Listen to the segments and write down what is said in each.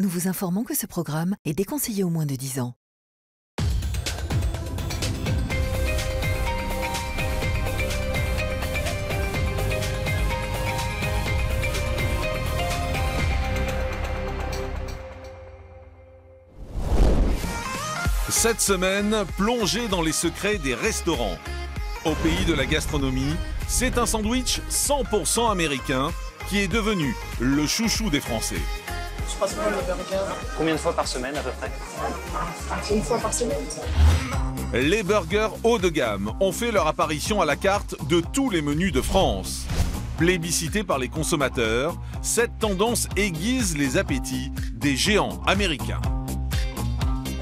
nous vous informons que ce programme est déconseillé aux moins de 10 ans. Cette semaine, plongez dans les secrets des restaurants. Au pays de la gastronomie, c'est un sandwich 100% américain qui est devenu le chouchou des Français. Je passe pas le burger. Combien de fois par semaine à peu près? Une fois par semaine. Les burgers haut de gamme ont fait leur apparition à la carte de tous les menus de France. Plébiscité par les consommateurs, cette tendance aiguise les appétits des géants américains.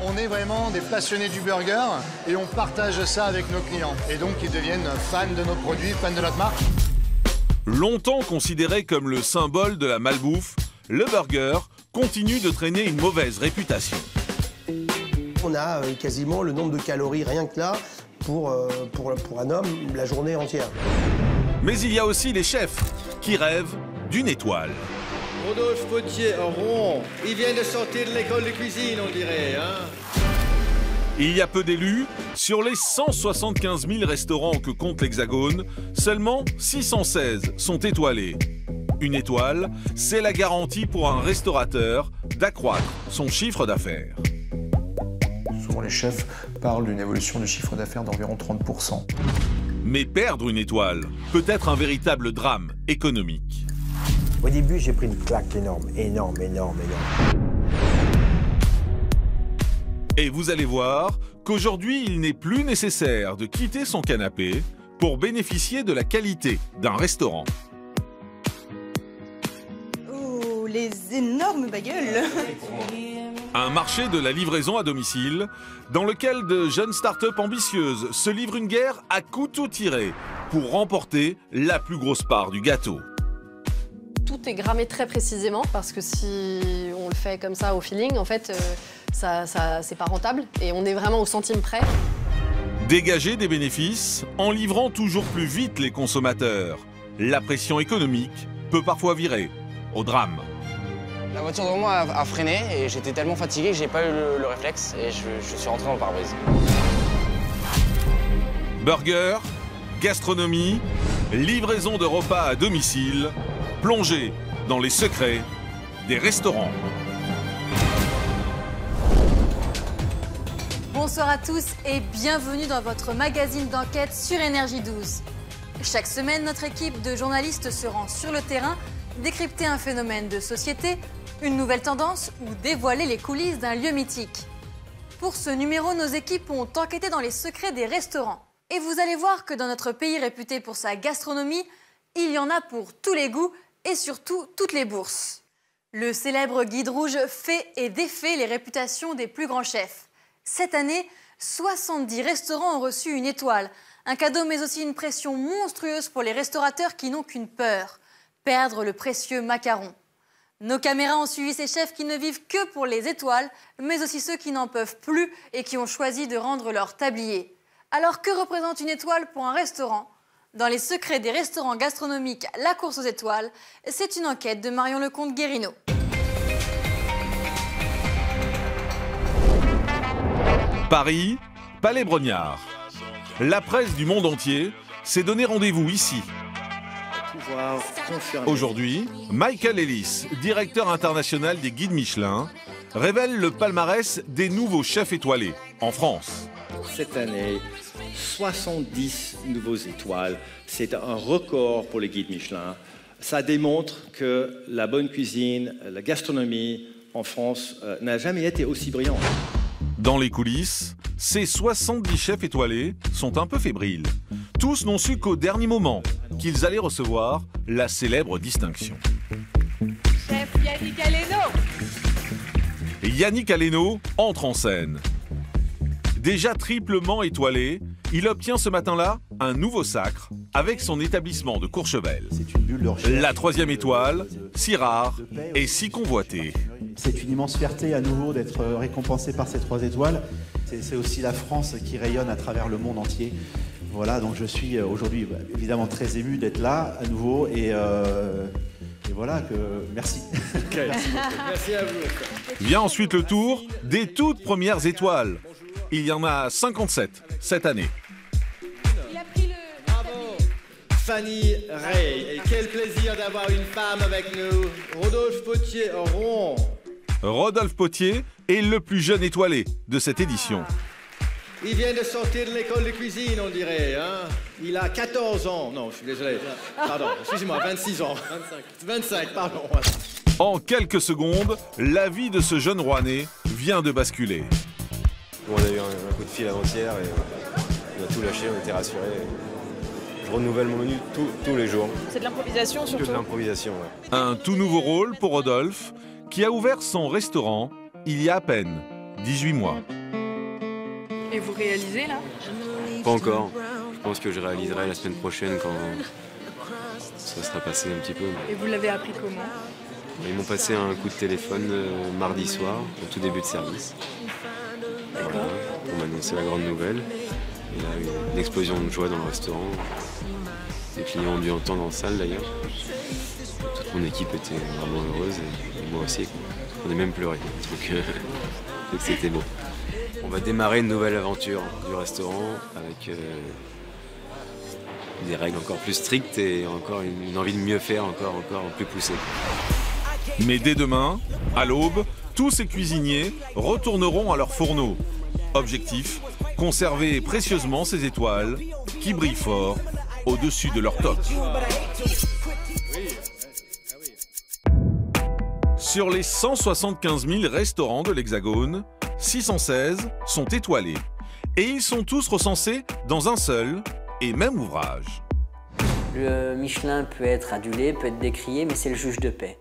On est vraiment des passionnés du burger et on partage ça avec nos clients. Et donc ils deviennent fans de nos produits, fans de notre marque. Longtemps considéré comme le symbole de la malbouffe, le burger continue de traîner une mauvaise réputation. On a quasiment le nombre de calories rien que là pour un homme la journée entière. Mais il y a aussi les chefs qui rêvent d'une étoile. Rodolphe Potier, rond. Il vient de sortir de l'école de cuisine, on dirait, hein? Il y a peu d'élus. Sur les 175 000 restaurants que compte l'Hexagone, seulement 616 sont étoilés. Une étoile, c'est la garantie pour un restaurateur d'accroître son chiffre d'affaires. Souvent les chefs parlent d'une évolution du chiffre d'affaires d'environ 30%. Mais perdre une étoile peut être un véritable drame économique. Au début, j'ai pris une claque énorme. Et vous allez voir qu'aujourd'hui, il n'est plus nécessaire de quitter son canapé pour bénéficier de la qualité d'un restaurant. Oh, les énormes bagels! Un marché de la livraison à domicile dans lequel de jeunes start-up ambitieuses se livrent une guerre à couteau tiré pour remporter la plus grosse part du gâteau. Tout est grammé très précisément parce que si on le fait comme ça au feeling, en fait, c'est pas rentable et on est vraiment au centime près. Dégager des bénéfices en livrant toujours plus vite les consommateurs. La pression économique peut parfois virer au drame. La voiture devant moi a freiné et j'étais tellement fatigué que j'ai pas eu le réflexe et je suis rentré dans le pare-brise. Burger, gastronomie, livraison de repas à domicile, plongez dans les secrets des restaurants. Bonsoir à tous et bienvenue dans votre magazine d'enquête sur Énergie 12. Chaque semaine, notre équipe de journalistes se rend sur le terrain, décrypter un phénomène de société, une nouvelle tendance ou dévoiler les coulisses d'un lieu mythique. Pour ce numéro, nos équipes ont enquêté dans les secrets des restaurants. Et vous allez voir que dans notre pays réputé pour sa gastronomie, il y en a pour tous les goûts et surtout toutes les bourses. Le célèbre guide rouge fait et défait les réputations des plus grands chefs. Cette année, 70 restaurants ont reçu une étoile. Un cadeau mais aussi une pression monstrueuse pour les restaurateurs qui n'ont qu'une peur, perdre le précieux macaron. Nos caméras ont suivi ces chefs qui ne vivent que pour les étoiles, mais aussi ceux qui n'en peuvent plus et qui ont choisi de rendre leur tablier. Alors que représente une étoile pour un restaurant ? Dans les secrets des restaurants gastronomiques, la course aux étoiles, c'est une enquête de Marion Lecomte-Guérino. Paris, Palais Brongniart. La presse du monde entier s'est donné rendez-vous ici. Aujourd'hui, Michael Ellis, directeur international des guides Michelin, révèle le palmarès des nouveaux chefs étoilés en France. Cette année, 70 nouveaux étoiles. C'est un record pour les guides Michelin. Ça démontre que la bonne cuisine, la gastronomie en France n'a jamais été aussi brillante. Dans les coulisses, ces 70 chefs étoilés sont un peu fébriles. Tous n'ont su qu'au dernier moment qu'ils allaient recevoir la célèbre distinction. Chef Yannick Aleno. Yannick Aleno entre en scène. Déjà triplement étoilé, il obtient ce matin-là un nouveau sacre avec son établissement de Courchevel. La 3e étoile, si rare et si convoitée. C'est une immense fierté à nouveau d'être récompensé par ces 3 étoiles. C'est aussi la France qui rayonne à travers le monde entier. Voilà, donc je suis aujourd'hui évidemment très ému d'être là à nouveau et Et voilà, merci. Merci à vous. Vient ensuite le tour des toutes premières étoiles. Il y en a 57 cette année. Bravo, Fanny Ray. Et quel plaisir d'avoir une femme avec nous. Rodolphe Potier-Rouen. Rodolphe Potier est le plus jeune étoilé de cette édition. Il vient de sortir de l'école de cuisine, on dirait. Hein? Il a 14 ans. Non, je suis désolé. Pardon, excusez-moi, 26 ans. 25, pardon. En quelques secondes, la vie de ce jeune Rouennais vient de basculer. On a eu un coup de fil avant-hier et on a tout lâché, on était rassurés. Je renouvelle mon menu tous les jours. C'est de l'improvisation surtout. Que de l'improvisation, ouais. Un tout nouveau rôle pour Rodolphe, qui a ouvert son restaurant il y a à peine 18 mois. Et vous réalisez là? Pas encore. Je pense que je réaliserai la semaine prochaine quand ça sera passé un petit peu. Et vous l'avez appris comment? Ils m'ont passé un coup de téléphone mardi soir, au tout début de service. Voilà, pour m'annoncer la grande nouvelle. Il y a eu une explosion de joie dans le restaurant. Les clients ont dû entendre en salle d'ailleurs. Toute mon équipe était vraiment heureuse et moi aussi. On a même pleuré. Donc c'était beau. On va démarrer une nouvelle aventure du restaurant avec des règles encore plus strictes et encore une envie de mieux faire, encore plus poussée. Mais dès demain, à l'aube, tous ces cuisiniers retourneront à leurs fourneaux. Objectif, conserver précieusement ces étoiles qui brillent fort au-dessus de leur toque. Sur les 175 000 restaurants de l'Hexagone, 616 sont étoilés. Et ils sont tous recensés dans un seul et même ouvrage. Le Michelin peut être adulé, peut être décrié, mais c'est le juge de paix.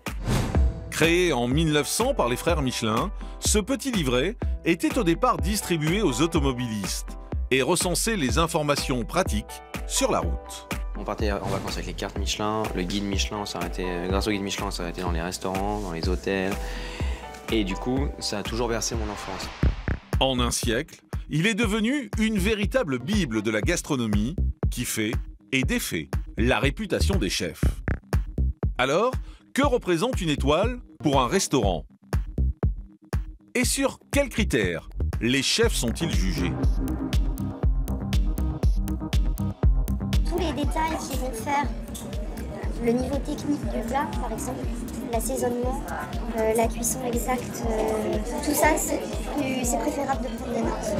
Créé en 1900 par les frères Michelin, ce petit livret était au départ distribué aux automobilistes et recensait les informations pratiques sur la route. On partait en vacances avec les cartes Michelin, le guide Michelin, grâce au guide Michelin, on s'arrêtait dans les restaurants, dans les hôtels. Et du coup, ça a toujours bercé mon enfance. En un siècle, il est devenu une véritable bible de la gastronomie qui fait et défait la réputation des chefs. Alors, que représente une étoile pour un restaurant? Et sur quels critères les chefs sont-ils jugés? Tous les détails qui vont faire le niveau technique du plat, par exemple, l'assaisonnement, la cuisson exacte, tout ça, c'est préférable de prendre des notes.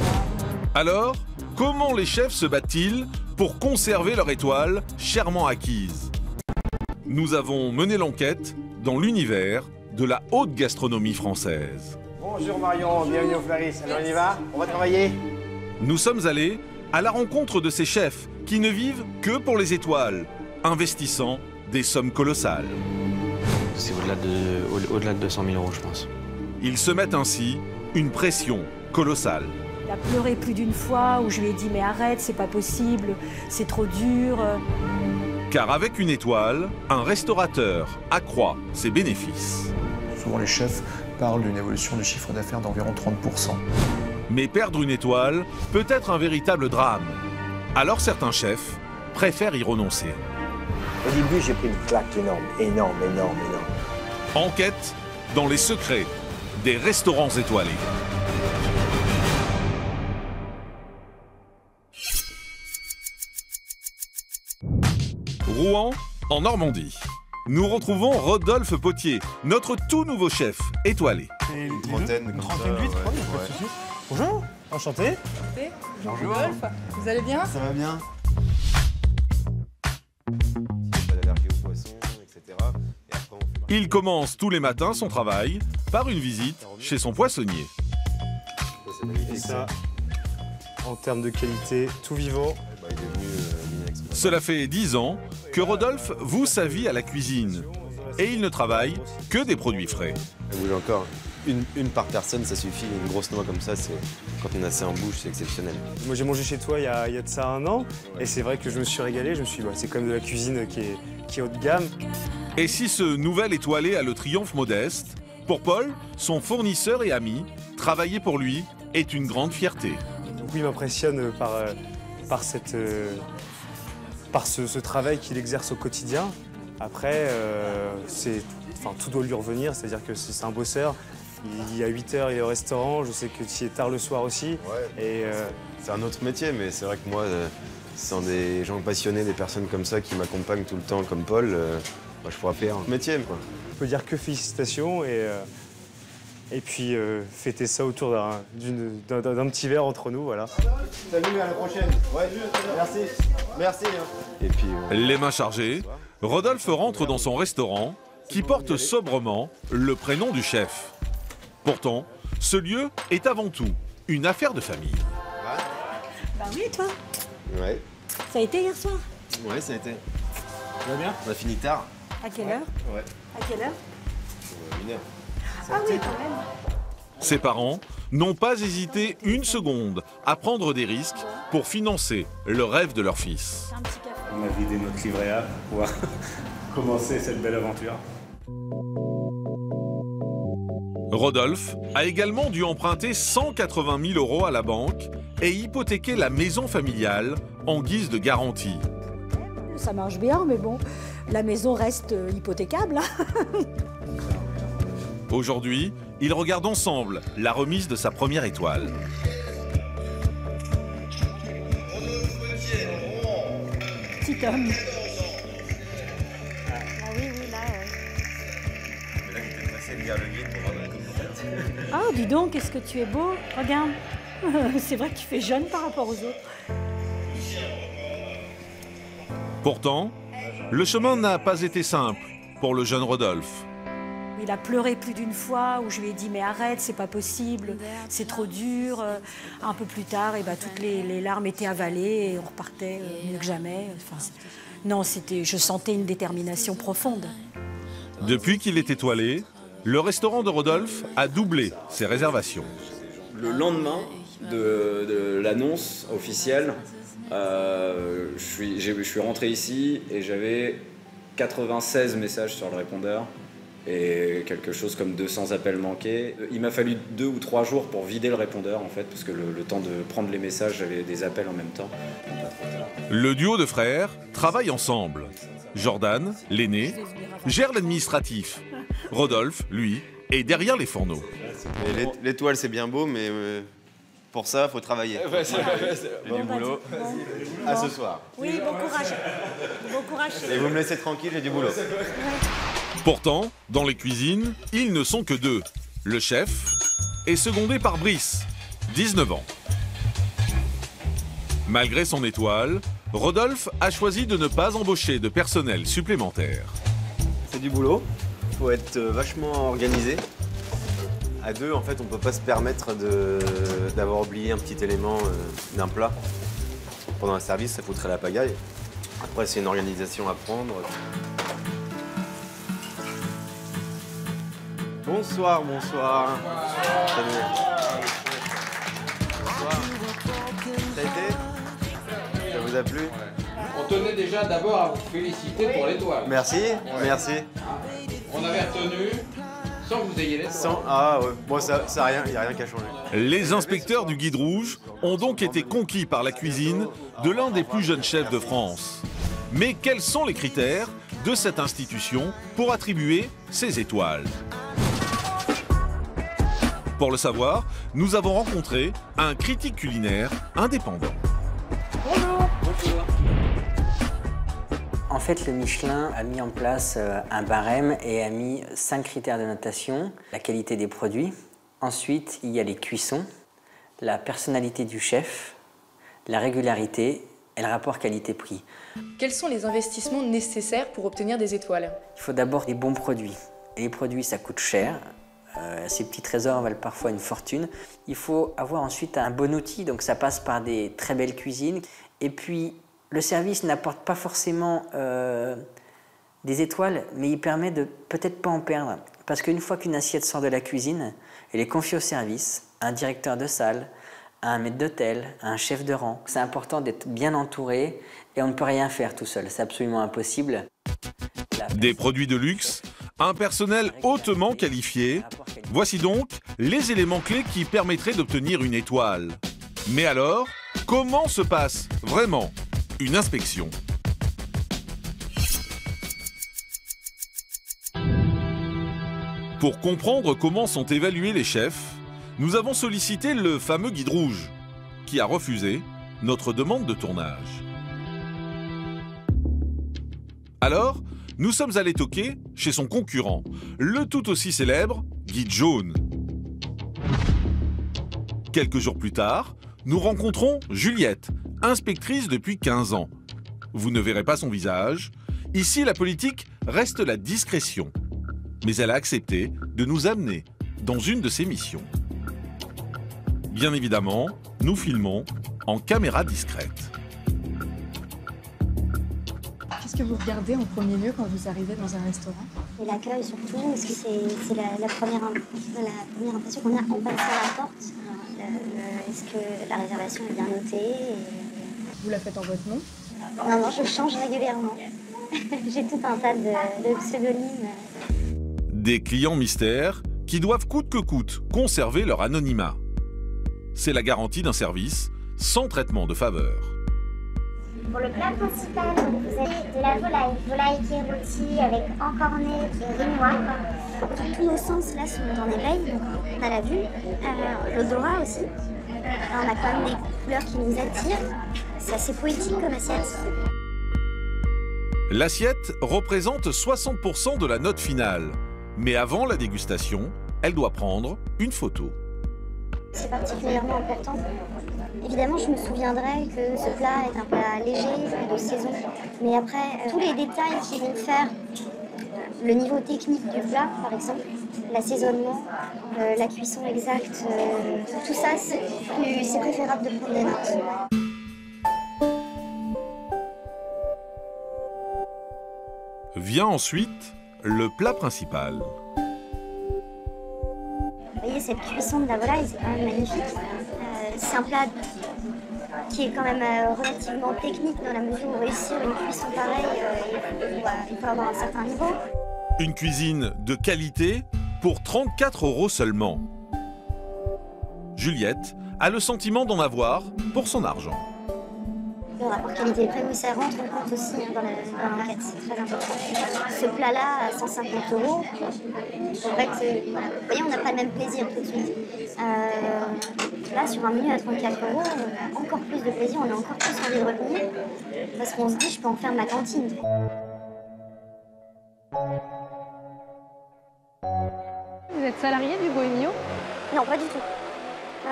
Alors, comment les chefs se battent-ils pour conserver leur étoile chèrement acquise? Nous avons mené l'enquête dans l'univers de la haute gastronomie française. Bonjour Marion, bienvenue au Flaris. Alors on y va? On va travailler? Nous sommes allés à la rencontre de ces chefs qui ne vivent que pour les étoiles, investissant des sommes colossales. C'est au-delà de 200 000 euros, je pense. Ils se mettent ainsi une pression colossale. Il a pleuré plus d'une fois où je lui ai dit « mais arrête, c'est pas possible, c'est trop dur ». Car avec une étoile, un restaurateur accroît ses bénéfices. Souvent les chefs parlent d'une évolution du chiffre d'affaires d'environ 30%. Mais perdre une étoile peut être un véritable drame. Alors certains chefs préfèrent y renoncer. Au début, j'ai pris une claque énorme. Enquête dans les secrets des restaurants étoilés. Rouen, en Normandie. Nous retrouvons Rodolphe Potier, notre tout nouveau chef étoilé. Une trentaine comme ça. Ouais. Bonjour, enchanté. Bonjour Rodolphe, vous allez bien? Ça va bien. Il commence tous les matins son travail par une visite chez son poissonnier. Et ça, en termes de qualité, tout vivant. Cela fait 10 ans que Rodolphe voue sa vie à la cuisine. Et il ne travaille que des produits frais. Vous voulez encore une par personne, ça suffit. Une grosse noix comme ça, quand on a ça en bouche, c'est exceptionnel. Moi, j'ai mangé chez toi il y a de ça 1 an. Et c'est vrai que je me suis régalé. Je me suis dit, c'est quand même de la cuisine qui est haut de gamme. Et si ce nouvel étoilé a le triomphe modeste, pour Paul, son fournisseur et ami, travailler pour lui est une grande fierté. Donc oui, il m'impressionne par ce travail qu'il exerce au quotidien, Après, tout doit lui revenir, c'est-à-dire que c'est un bosseur. Il y a 8 heures, il est au restaurant, je sais que tu y es tard le soir aussi. Ouais. Et c'est un autre métier, mais c'est vrai que moi, sans des gens passionnés, des personnes comme ça qui m'accompagnent tout le temps, comme Paul, je pourrais faire un métier, quoi. Je peux dire que félicitations et puis fêter ça autour d'un petit verre entre nous, voilà. Salut, à la prochaine. Ouais, merci. Merci. Et puis, Les mains chargées, Rodolphe rentre dans son restaurant qui porte sobrement le prénom du chef. Pourtant, ce lieu est avant tout une affaire de famille. Bah oui, toi. Ouais. Ça a été hier soir? Ouais, ça a été. Ça va bien? On a fini tard. À quelle heure? Ouais. À quelle heure? 1 heure. Ah oui, quand même. Ses parents n'ont pas hésité une seconde à prendre des risques pour financer le rêve de leur fils. On a vidé notre livret A pour pouvoir commencer cette belle aventure. Rodolphe a également dû emprunter 180 000 € à la banque et hypothéquer la maison familiale en guise de garantie. Ça marche bien, mais bon, la maison reste hypothécable. Aujourd'hui, ils regardent ensemble la remise de sa première étoile. Petit homme. Ah oui, là, Mais là, j'étais pressé de lire le guide pour voir la Ah, dis donc, qu'est-ce que tu es beau. Regarde. C'est vrai que tu fais jeune par rapport aux autres. Pourtant, le chemin n'a pas été simple pour le jeune Rodolphe. Il a pleuré plus d'une fois où je lui ai dit mais arrête, c'est pas possible, c'est trop dur. Un peu plus tard, toutes les larmes étaient avalées et on repartait mieux que jamais. Enfin, non, je sentais une détermination profonde. Depuis qu'il est étoilé, le restaurant de Rodolphe a doublé ses réservations. Le lendemain de l'annonce officielle, je suis rentré ici et j'avais 96 messages sur le répondeur et quelque chose comme 200 appels manqués. Il m'a fallu 2 ou 3 jours pour vider le répondeur en fait, parce que le temps de prendre les messages, j'avais des appels en même temps. Le duo de frères travaille ensemble. Jordan, l'aîné, gère l'administratif. Rodolphe, lui, est derrière les fourneaux. L'étoile, c'est bien beau, mais pour ça, il faut travailler. J'ai du boulot. À ce soir. Oui, bon courage. Bon courage. Et vous me laissez tranquille, j'ai du boulot. Pourtant, dans les cuisines, ils ne sont que 2. Le chef est secondé par Brice, 19 ans. Malgré son étoile, Rodolphe a choisi de ne pas embaucher de personnel supplémentaire. C'est du boulot, il faut être vachement organisé. À 2, en fait, on ne peut pas se permettre d'avoir oublié un petit élément d'un plat. Pendant un service, ça foutrait la pagaille. Après, c'est une organisation à prendre. Bonsoir, bonsoir. Salut. Bonsoir. Ça a été? Ça vous a plu? On tenait déjà d'abord à vous féliciter pour l'étoile. Merci, merci. On avait retenu sans que vous ayez l'étoile. Ah ouais, bon, ça il n'y a rien qu'à changer. Les inspecteurs du Guide Rouge ont donc été conquis par la cuisine de l'un des plus jeunes chefs de France. Mais quels sont les critères de cette institution pour attribuer ces étoiles? Pour le savoir, nous avons rencontré un critique culinaire indépendant. Bonjour. Bonjour. En fait, le Michelin a mis en place un barème et a mis 5 critères de notation. La qualité des produits. Ensuite, il y a les cuissons, la personnalité du chef, la régularité et le rapport qualité-prix. Quels sont les investissements nécessaires pour obtenir des étoiles? Il faut d'abord des bons produits. Et les produits, ça coûte cher. Ces petits trésors valent parfois une fortune. Il faut avoir ensuite un bon outil, donc ça passe par des très belles cuisines. Et puis, le service n'apporte pas forcément des étoiles, mais il permet de peut-être pas en perdre. Parce qu'une fois qu'une assiette sort de la cuisine, elle est confiée au service, à un directeur de salle, à un maître d'hôtel, à un chef de rang. C'est important d'être bien entouré et on ne peut rien faire tout seul, c'est absolument impossible. Des produits de luxe, un personnel hautement qualifié. Voici donc les éléments clés qui permettraient d'obtenir une étoile. Mais alors, comment se passe vraiment une inspection? Pour comprendre comment sont évalués les chefs, nous avons sollicité le fameux guide rouge, qui a refusé notre demande de tournage. Alors, nous sommes allés toquer chez son concurrent, le tout aussi célèbre guide jaune. Quelques jours plus tard, nous rencontrons Juliette, inspectrice depuis 15 ans. Vous ne verrez pas son visage. Ici, la politique reste la discrétion. Mais elle a accepté de nous amener dans une de ses missions. Bien évidemment, nous filmons en caméra discrète. Qu'est-ce que vous regardez en premier lieu quand vous arrivez dans un restaurant? Et l'accueil surtout, parce que c'est la première impression qu'on a en passant la porte. Est-ce que la réservation est bien notée? Vous la faites en votre nom? Non, je change régulièrement. J'ai tout un tas de pseudonymes. Des clients mystères qui doivent coûte que coûte conserver leur anonymat. C'est la garantie d'un service sans traitement de faveur. Pour le plat principal, vous avez de la volaille qui est rôtie avec encornet et grimoire. Tous nos sens là sont en éveil, donc on a la vue, l'odorat aussi. On a quand même des couleurs qui nous attirent. C'est assez poétique comme assiette. L'assiette représente 60% de la note finale. Mais avant la dégustation, elle doit prendre une photo. C'est particulièrement important. Évidemment, je me souviendrai que ce plat est un plat léger, de saison. Mais après, tous les détails qui vont faire le niveau technique du plat, par exemple, l'assaisonnement, la cuisson exacte, tout ça, c'est préférable de prendre des notes. Vient ensuite le plat principal. Vous voyez, cette cuisson de la volaille, c'est quand même magnifique. C'est un plat qui est quand même relativement technique dans la mesure où réussir une cuisson pareille, il faut avoir un certain niveau. Une cuisine de qualité pour 34 € seulement. Juliette a le sentiment d'en avoir pour son argent. Le rapport qualité-prix, oui, ça rentre en compte aussi dans l'enquête, c'est très important. Ce plat-là, à 150 €, c'est vrai que, voilà, vous voyez, on n'a pas le même plaisir tout de suite. Là, sur un menu à 34 €, on a encore plus de plaisir, on a encore plus envie de revenir, parce qu'on se dit, je peux en faire ma cantine. Vous êtes salarié du Bohémio? Non, pas du tout.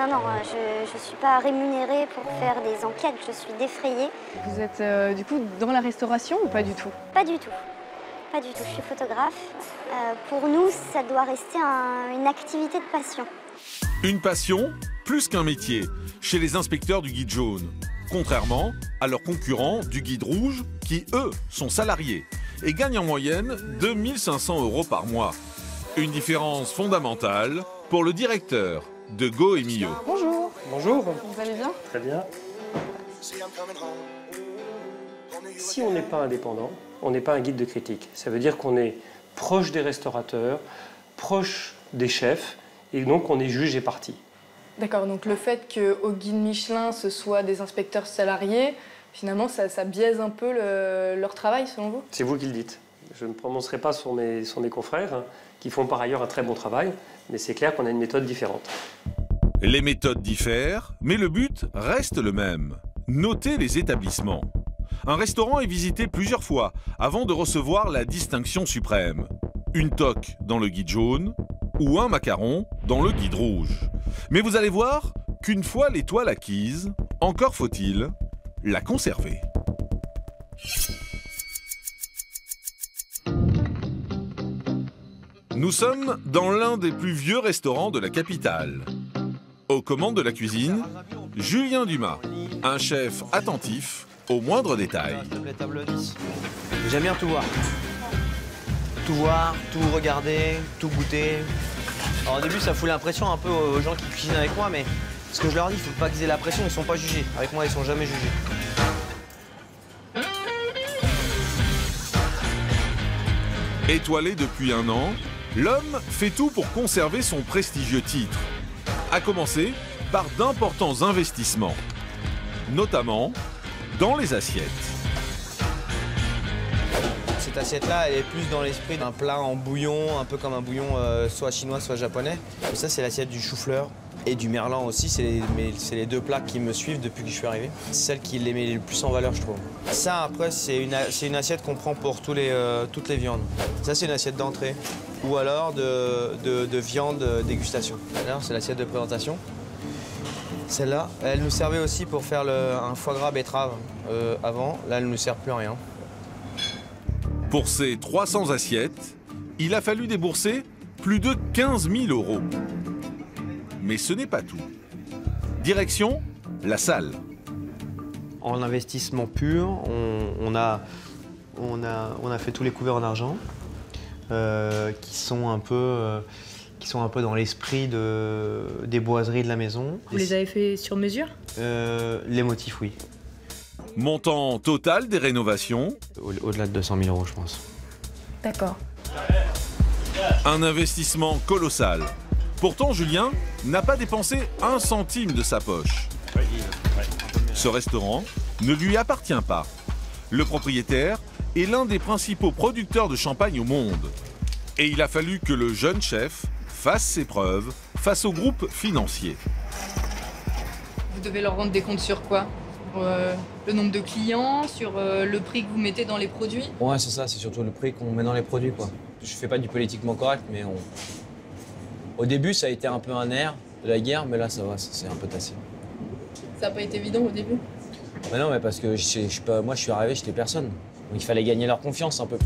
Non, je ne suis pas rémunérée pour faire des enquêtes, je suis défrayée. Vous êtes du coup dans la restauration ou pas du tout? Pas du tout. Pas du tout, je suis photographe. Pour nous, ça doit rester une activité de passion. Une passion plus qu'un métier chez les inspecteurs du guide jaune. Contrairement à leurs concurrents du guide rouge qui, eux, sont salariés et gagnent en moyenne 2 500 € par mois. Une différence fondamentale pour le directeur de Bohémio. Bonjour. Bonjour. Vous allez bien? Très bien. Si on n'est pas indépendant, on n'est pas un guide de critique. Ça veut dire qu'on est proche des restaurateurs, proche des chefs, et donc on est juge et partie. D'accord, donc le fait qu'au guide Michelin, ce soit des inspecteurs salariés, finalement, ça biaise un peu leur travail, selon vous? C'est vous qui le dites. Je ne prononcerai pas sur mes confrères, hein, qui font par ailleurs un très bon travail, mais c'est clair qu'on a une méthode différente. Les méthodes diffèrent, mais le but reste le même. Noter les établissements. Un restaurant est visité plusieurs fois avant de recevoir la distinction suprême. Une toque dans le guide jaune ou un macaron dans le guide rouge. Mais vous allez voir qu'une fois l'étoile acquise, encore faut-il la conserver. Nous sommes dans l'un des plus vieux restaurants de la capitale. Aux commandes de la cuisine, Julien Dumas, un chef attentif aux moindres détails. J'aime bien tout voir. Tout voir, tout regarder, tout goûter. Alors au début, ça fout l'impression un peu aux gens qui cuisinent avec moi, mais ce que je leur dis, il faut pas qu'ils aient la pression, ils sont pas jugés. Avec moi, ils sont jamais jugés. Étoilé depuis 1 an, l'homme fait tout pour conserver son prestigieux titre. À commencer par d'importants investissements, notamment dans les assiettes. cette assiette-là, elle est plus dans l'esprit d'un plat en bouillon, un peu comme un bouillon soit chinois, soit japonais. Et ça, c'est l'assiette du chou-fleur et du merlan aussi. C'est les 2 plats qui me suivent depuis que je suis arrivé. C'est celle qui les met le plus en valeur, je trouve. Ça, après, c'est une assiette qu'on prend pour toutes les viandes. Ça, c'est une assiette d'entrée ou alors de viande dégustation. Alors, c'est l'assiette de présentation. Celle-là, elle nous servait aussi pour faire un foie gras betterave avant. Là, elle ne nous sert plus à rien. Pour ces 300 assiettes, il a fallu débourser plus de 15 000 €. Mais ce n'est pas tout. Direction, la salle. En investissement pur, on a fait tous les couverts en argent qui sont un peu dans l'esprit des boiseries de la maison. Vous les avez fait sur mesure? Les motifs, oui. Montant total des rénovations? Au-delà de 200 000 €, je pense. D'accord. Un investissement colossal. Pourtant, Julien n'a pas dépensé 1 centime de sa poche. Ce restaurant ne lui appartient pas. Le propriétaire est l'un des principaux producteurs de champagne au monde. Et il a fallu que le jeune chef fasse ses preuves face au groupe financier. Vous devez leur rendre des comptes sur quoi? Sur le nombre de clients, sur le prix que vous mettez dans les produits? Ouais, c'est ça, c'est surtout le prix qu'on met dans les produits, quoi. Je fais pas du politiquement correct, mais au début, ça a été un peu un air de la guerre, mais là, ça va, c'est un peu tassé. Ça n'a pas été évident au début? Mais non, mais parce que moi, je suis arrivé, j'étais personne. Donc il fallait gagner leur confiance un peu.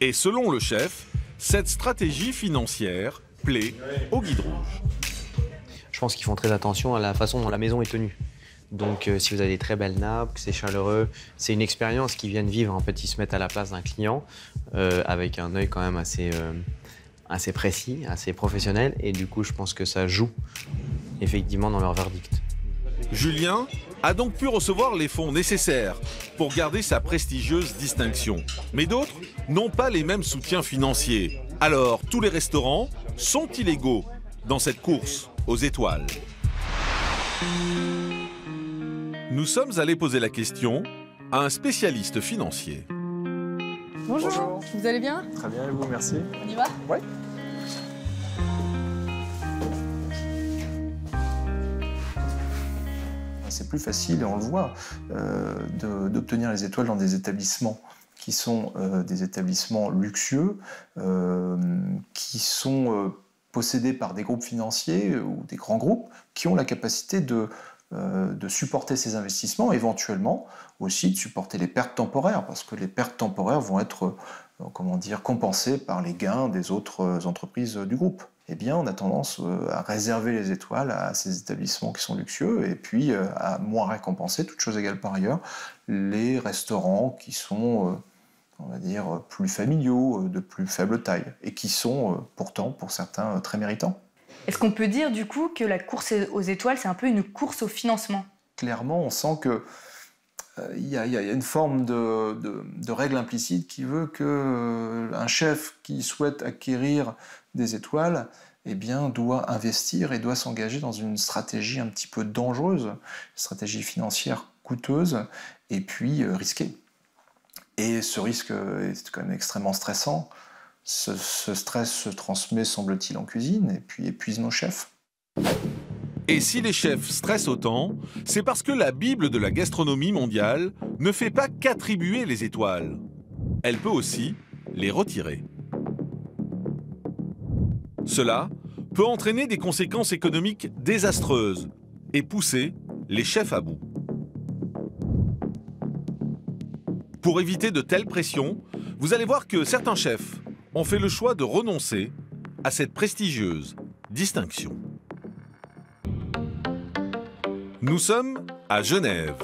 Et selon le chef, cette stratégie financière plaît au Guide Rouge. Je pense qu'ils font très attention à la façon dont la maison est tenue. Donc si vous avez des très belles nappes, que c'est chaleureux, c'est une expérience qu'ils viennent vivre. En fait, ils se mettent à la place d'un client avec un œil quand même assez précis, assez professionnel. Et du coup, je pense que ça joue effectivement dans leur verdict. Julien a donc pu recevoir les fonds nécessaires pour garder sa prestigieuse distinction. Mais d'autres n'ont pas les mêmes soutiens financiers. Alors, tous les restaurants sont illégaux dans cette course aux étoiles. Nous sommes allés poser la question à un spécialiste financier. Bonjour. Bonjour. Vous allez bien? Très bien, et vous, merci. On y va? Oui. C'est plus facile, et on le voit, d'obtenir les étoiles dans des établissements qui sont des établissements luxueux, qui sont possédés par des groupes financiers ou des grands groupes qui ont la capacité de supporter ces investissements, éventuellement aussi de supporter les pertes temporaires, parce que les pertes temporaires vont être compensées par les gains des autres entreprises du groupe. Eh bien, on a tendance à réserver les étoiles à ces établissements qui sont luxueux et puis à moins récompenser, toutes choses égales par ailleurs, les restaurants qui sont, on va dire, plus familiaux, de plus faible taille et qui sont pourtant, pour certains, très méritants. Est-ce qu'on peut dire du coup que la course aux étoiles, c'est un peu une course au financement? Clairement, on sent que il y a une forme de règle implicite qui veut qu'un chef qui souhaite acquérir des étoiles, eh bien, doit investir et doit s'engager dans une stratégie un petit peu dangereuse, une stratégie financière coûteuse et puis risquée. Et ce risque est quand même extrêmement stressant. Ce stress se transmet, semble-t-il, en cuisine et puis épuise nos chefs. Et si les chefs stressent autant, c'est parce que la Bible de la gastronomie mondiale ne fait pas qu'attribuer les étoiles. Elle peut aussi les retirer. Cela peut entraîner des conséquences économiques désastreuses et pousser les chefs à bout. Pour éviter de telles pressions, vous allez voir que certains chefs ont fait le choix de renoncer à cette prestigieuse distinction. Nous sommes à Genève.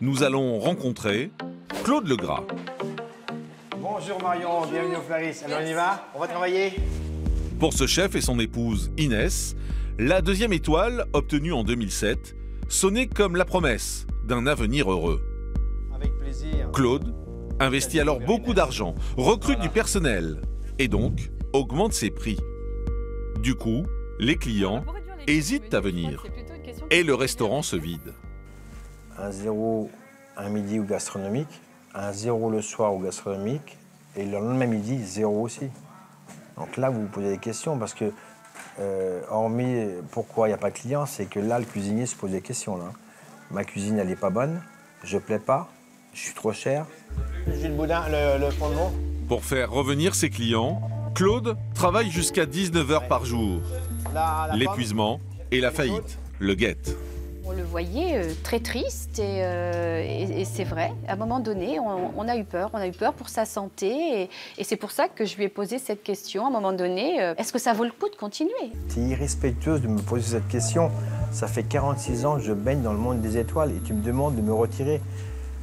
Nous allons rencontrer Claude Legras. Bonjour Marion, bienvenue au Flaris. Alors on y va? On va travailler? Pour ce chef et son épouse Inès, la deuxième étoile, obtenue en 2007, sonnait comme la promesse d'un avenir heureux. Avec plaisir. Claude investit alors beaucoup d'argent, recrute du personnel et donc augmente ses prix. Du coup, les clients hésitent à venir et le restaurant se vide. Un 0, un midi ou gastronomique, un 0 le soir au gastronomique et le lendemain midi, 0 aussi. Donc là, vous vous posez des questions parce que, hormis pourquoi il n'y a pas de clients, c'est que là, le cuisinier se pose des questions. Là. Ma cuisine, elle n'est pas bonne, je ne plais pas, je suis trop cher. Jules Boudin, le fondement. Pour faire revenir ses clients, Claude travaille jusqu'à 19 heures par jour. L'épuisement et la faillite le guettent. On le voyait très triste et c'est vrai, à un moment donné, on a eu peur pour sa santé et c'est pour ça que je lui ai posé cette question à un moment donné, est-ce que ça vaut le coup de continuer? C'est irrespectueux de me poser cette question. Ça fait 46 ans que je baigne dans le monde des étoiles et tu me demandes de me retirer.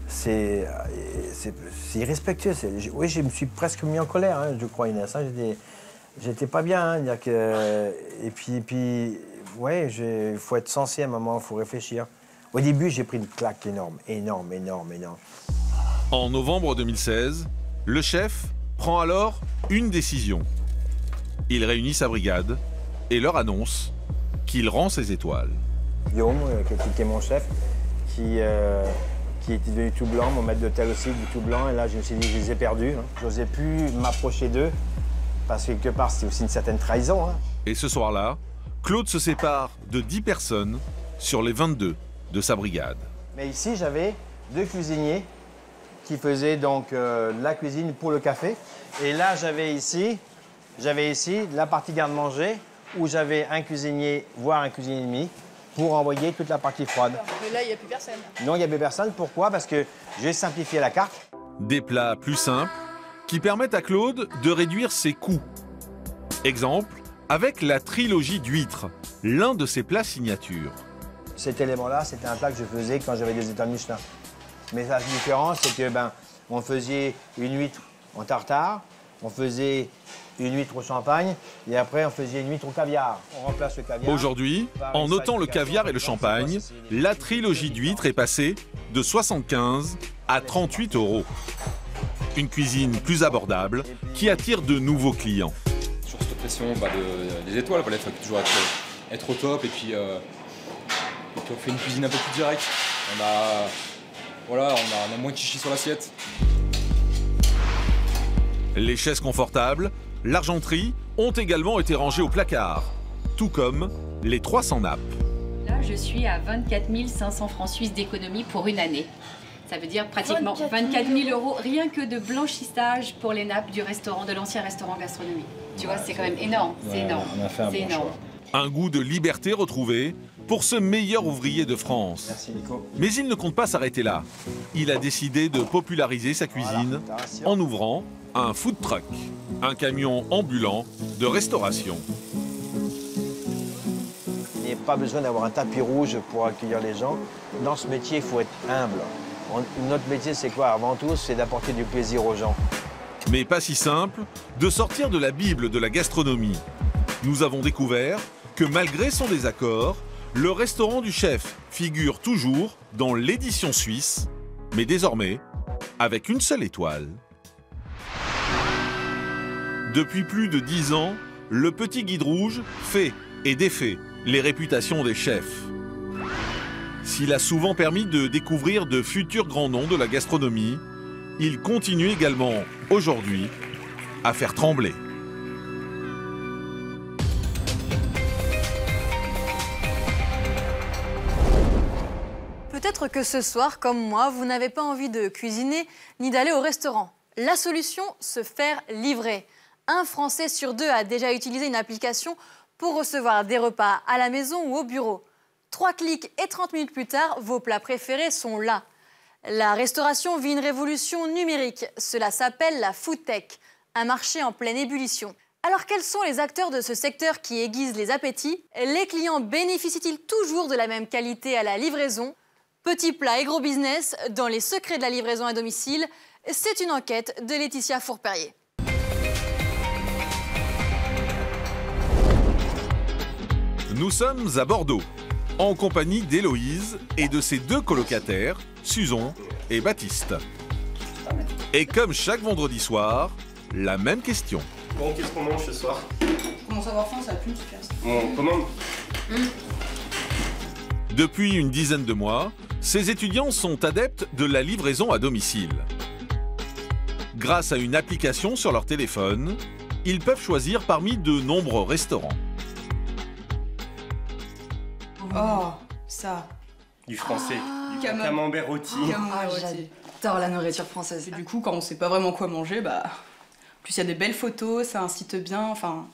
C'est irrespectueux. Oui, je me suis presque mis en colère, hein, je crois, Inès. Hein, j'étais pas bien. Hein, dire que, et puis ouais, il faut être sensé à un moment, il faut réfléchir. Au début, j'ai pris une claque énorme. En novembre 2016, le chef prend alors une décision. Il réunit sa brigade et leur annonce qu'il rend ses étoiles. Guillaume, qui est mon chef, qui était devenu tout blanc, mon maître d'hôtel aussi, du tout blanc. Et là, je me suis dit, je les ai perdus. Hein. Je n'osais plus m'approcher d'eux, parce que quelque part, c'était aussi une certaine trahison. Hein. Et ce soir-là, Claude se sépare de 10 personnes sur les 22 de sa brigade. Mais ici, j'avais 2 cuisiniers qui faisaient donc la cuisine pour le café. Et là, j'avais ici la partie garde-manger où j'avais un cuisinier, voire un cuisinier et demi, pour envoyer toute la partie froide. Mais là, il n'y a plus personne. Non, il n'y a plus personne. Pourquoi? Parce que j'ai simplifié la carte. Des plats plus simples qui permettent à Claude de réduire ses coûts. Exemple, avec la trilogie d'huîtres, l'un de ses plats signature. Cet élément-là, c'était un plat que je faisais quand j'avais des étoiles Michelin. Mais la différence, c'est que on faisait une huître en tartare, on faisait une huître au champagne, et après on faisait une huître au caviar. On remplace le caviar. Aujourd'hui, en notant le caviar et le champagne, la trilogie d'huîtres est passée de 75 à 38 €. Une cuisine plus abordable qui attire de nouveaux clients. Sur cette pression des étoiles, il faut toujours être au top et puis on fait une cuisine un peu plus directe. On a moins de chichis sur l'assiette. Les chaises confortables, l'argenterie ont également été rangées au placard, tout comme les 300 nappes. Là, je suis à 24 500 francs suisses d'économie pour une année. Ça veut dire pratiquement 24 000 € rien que de blanchissage pour les nappes du restaurant, de l'ancien restaurant gastronomie. Tu vois, c'est quand même énorme, c'est énorme. On a fait un bon choix. Un goût de liberté retrouvé pour ce meilleur ouvrier de France. Merci Nico. Mais il ne compte pas s'arrêter là. Il a décidé de populariser sa cuisine en ouvrant un food truck, un camion ambulant de restauration. Il n'y a pas besoin d'avoir un tapis rouge pour accueillir les gens. Dans ce métier, il faut être humble. Notre métier, c'est quoi? Avant tout, c'est d'apporter du plaisir aux gens. Mais pas si simple de sortir de la Bible de la gastronomie. Nous avons découvert que malgré son désaccord, le restaurant du chef figure toujours dans l'édition suisse, mais désormais avec une seule étoile. Depuis plus de 10 ans, le Petit Guide Rouge fait et défait les réputations des chefs. S'il a souvent permis de découvrir de futurs grands noms de la gastronomie, il continue également, aujourd'hui, à faire trembler. Peut-être que ce soir, comme moi, vous n'avez pas envie de cuisiner ni d'aller au restaurant. La solution, se faire livrer. Un Français sur 2 a déjà utilisé une application pour recevoir des repas à la maison ou au bureau. 3 clics et 30 minutes plus tard, vos plats préférés sont là. La restauration vit une révolution numérique. Cela s'appelle la food tech, un marché en pleine ébullition. Alors quels sont les acteurs de ce secteur qui aiguisent les appétits? Les clients bénéficient-ils toujours de la même qualité à la livraison? Petits plats et gros business, dans les secrets de la livraison à domicile, c'est une enquête de Laetitia Fourperrier. Nous sommes à Bordeaux, en compagnie d'Héloïse et de ses 2 colocataires, Suzon et Baptiste. Et comme chaque vendredi soir, la même question. Bon, qu'est-ce qu'on mange ce soir? On commence à avoir faim, ça va plus me suffire. On commande. Depuis une dizaine de mois, ces étudiants sont adeptes de la livraison à domicile. Grâce à une application sur leur téléphone, ils peuvent choisir parmi de nombreux restaurants. Oh, ça. Du français, du camembert rôti. J'adore la nourriture française. Et du coup, quand on sait pas vraiment quoi manger, plus il y a des belles photos, ça incite bien, enfin,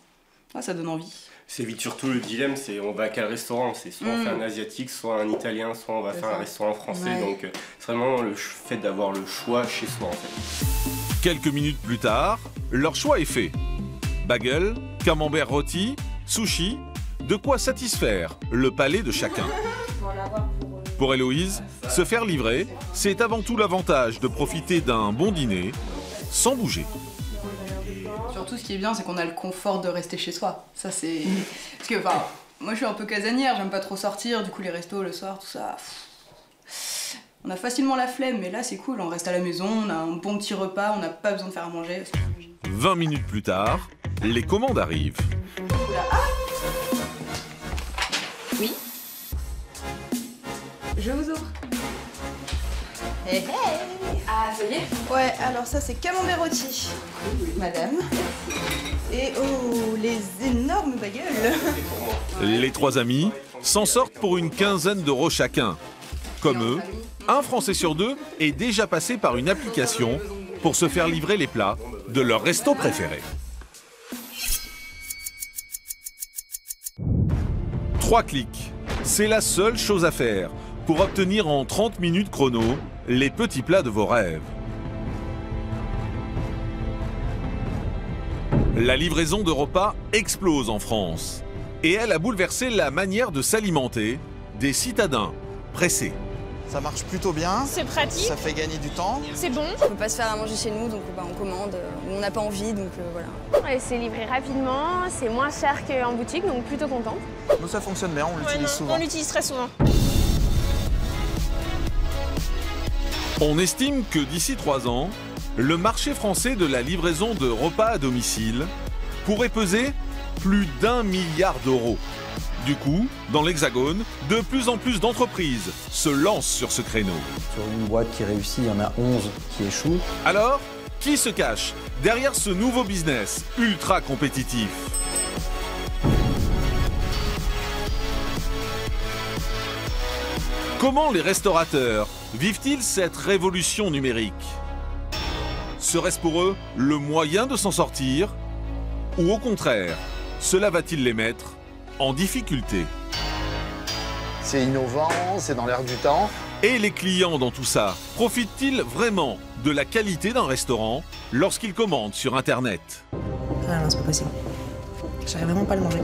ça donne envie. C'est vite surtout le dilemme, c'est on va à quel restaurant? C'est soit on fait un asiatique, soit un italien, soit on va faire un restaurant français. Ouais. Donc c'est vraiment le fait d'avoir le choix chez soi en fait. Quelques minutes plus tard, leur choix est fait. Bagel, camembert rôti, sushi, de quoi satisfaire le palais de chacun. Pour Héloïse, se faire livrer, c'est avant tout l'avantage de profiter d'un bon dîner sans bouger. Surtout, ce qui est bien, c'est qu'on a le confort de rester chez soi. Ça, c'est... Parce que, moi, je suis un peu casanière, j'aime pas trop sortir, du coup, les restos, le soir, tout ça... On a facilement la flemme, mais là, c'est cool, on reste à la maison, on a un bon petit repas, on n'a pas besoin de faire à manger. 20 minutes plus tard, les commandes arrivent. Oui. Je vous ouvre. Hey, hey. Ah, ça y est? Ouais, alors ça c'est camembert rôti, madame. Et oh, les énormes bagels. Les trois amis s'en sortent pour une quinzaine d'euros chacun. Comme eux, un Français sur deux est déjà passé par une application pour se faire livrer les plats de leur resto préféré. 3 clics, c'est la seule chose à faire pour obtenir en 30 minutes chrono les petits plats de vos rêves. La livraison de repas explose en France et elle a bouleversé la manière de s'alimenter des citadins pressés. Ça marche plutôt bien. C'est pratique. Ça fait gagner du temps. C'est bon. On peut pas se faire à manger chez nous, donc on commande. On n'a pas envie, donc voilà. Et c'est livré rapidement, c'est moins cher qu'en boutique, donc plutôt contente. Nous, ça fonctionne bien, on l'utilise souvent. On l'utilise très souvent. On estime que d'ici 3 ans, le marché français de la livraison de repas à domicile pourrait peser plus d'1 milliard d'euros. Du coup, dans l'Hexagone, de plus en plus d'entreprises se lancent sur ce créneau. Sur une boîte qui réussit, il y en a 11 qui échouent. Alors, qui se cache derrière ce nouveau business ultra compétitif? Comment les restaurateurs vivent-ils cette révolution numérique? Serait-ce pour eux le moyen de s'en sortir? Ou au contraire, cela va-t-il les mettre en difficulté? C'est innovant, c'est dans l'air du temps. Et les clients dans tout ça, profitent-ils vraiment de la qualité d'un restaurant lorsqu'ils commandent sur Internet? Ah non, c'est pas possible. J'arrive vraiment pas à le manger.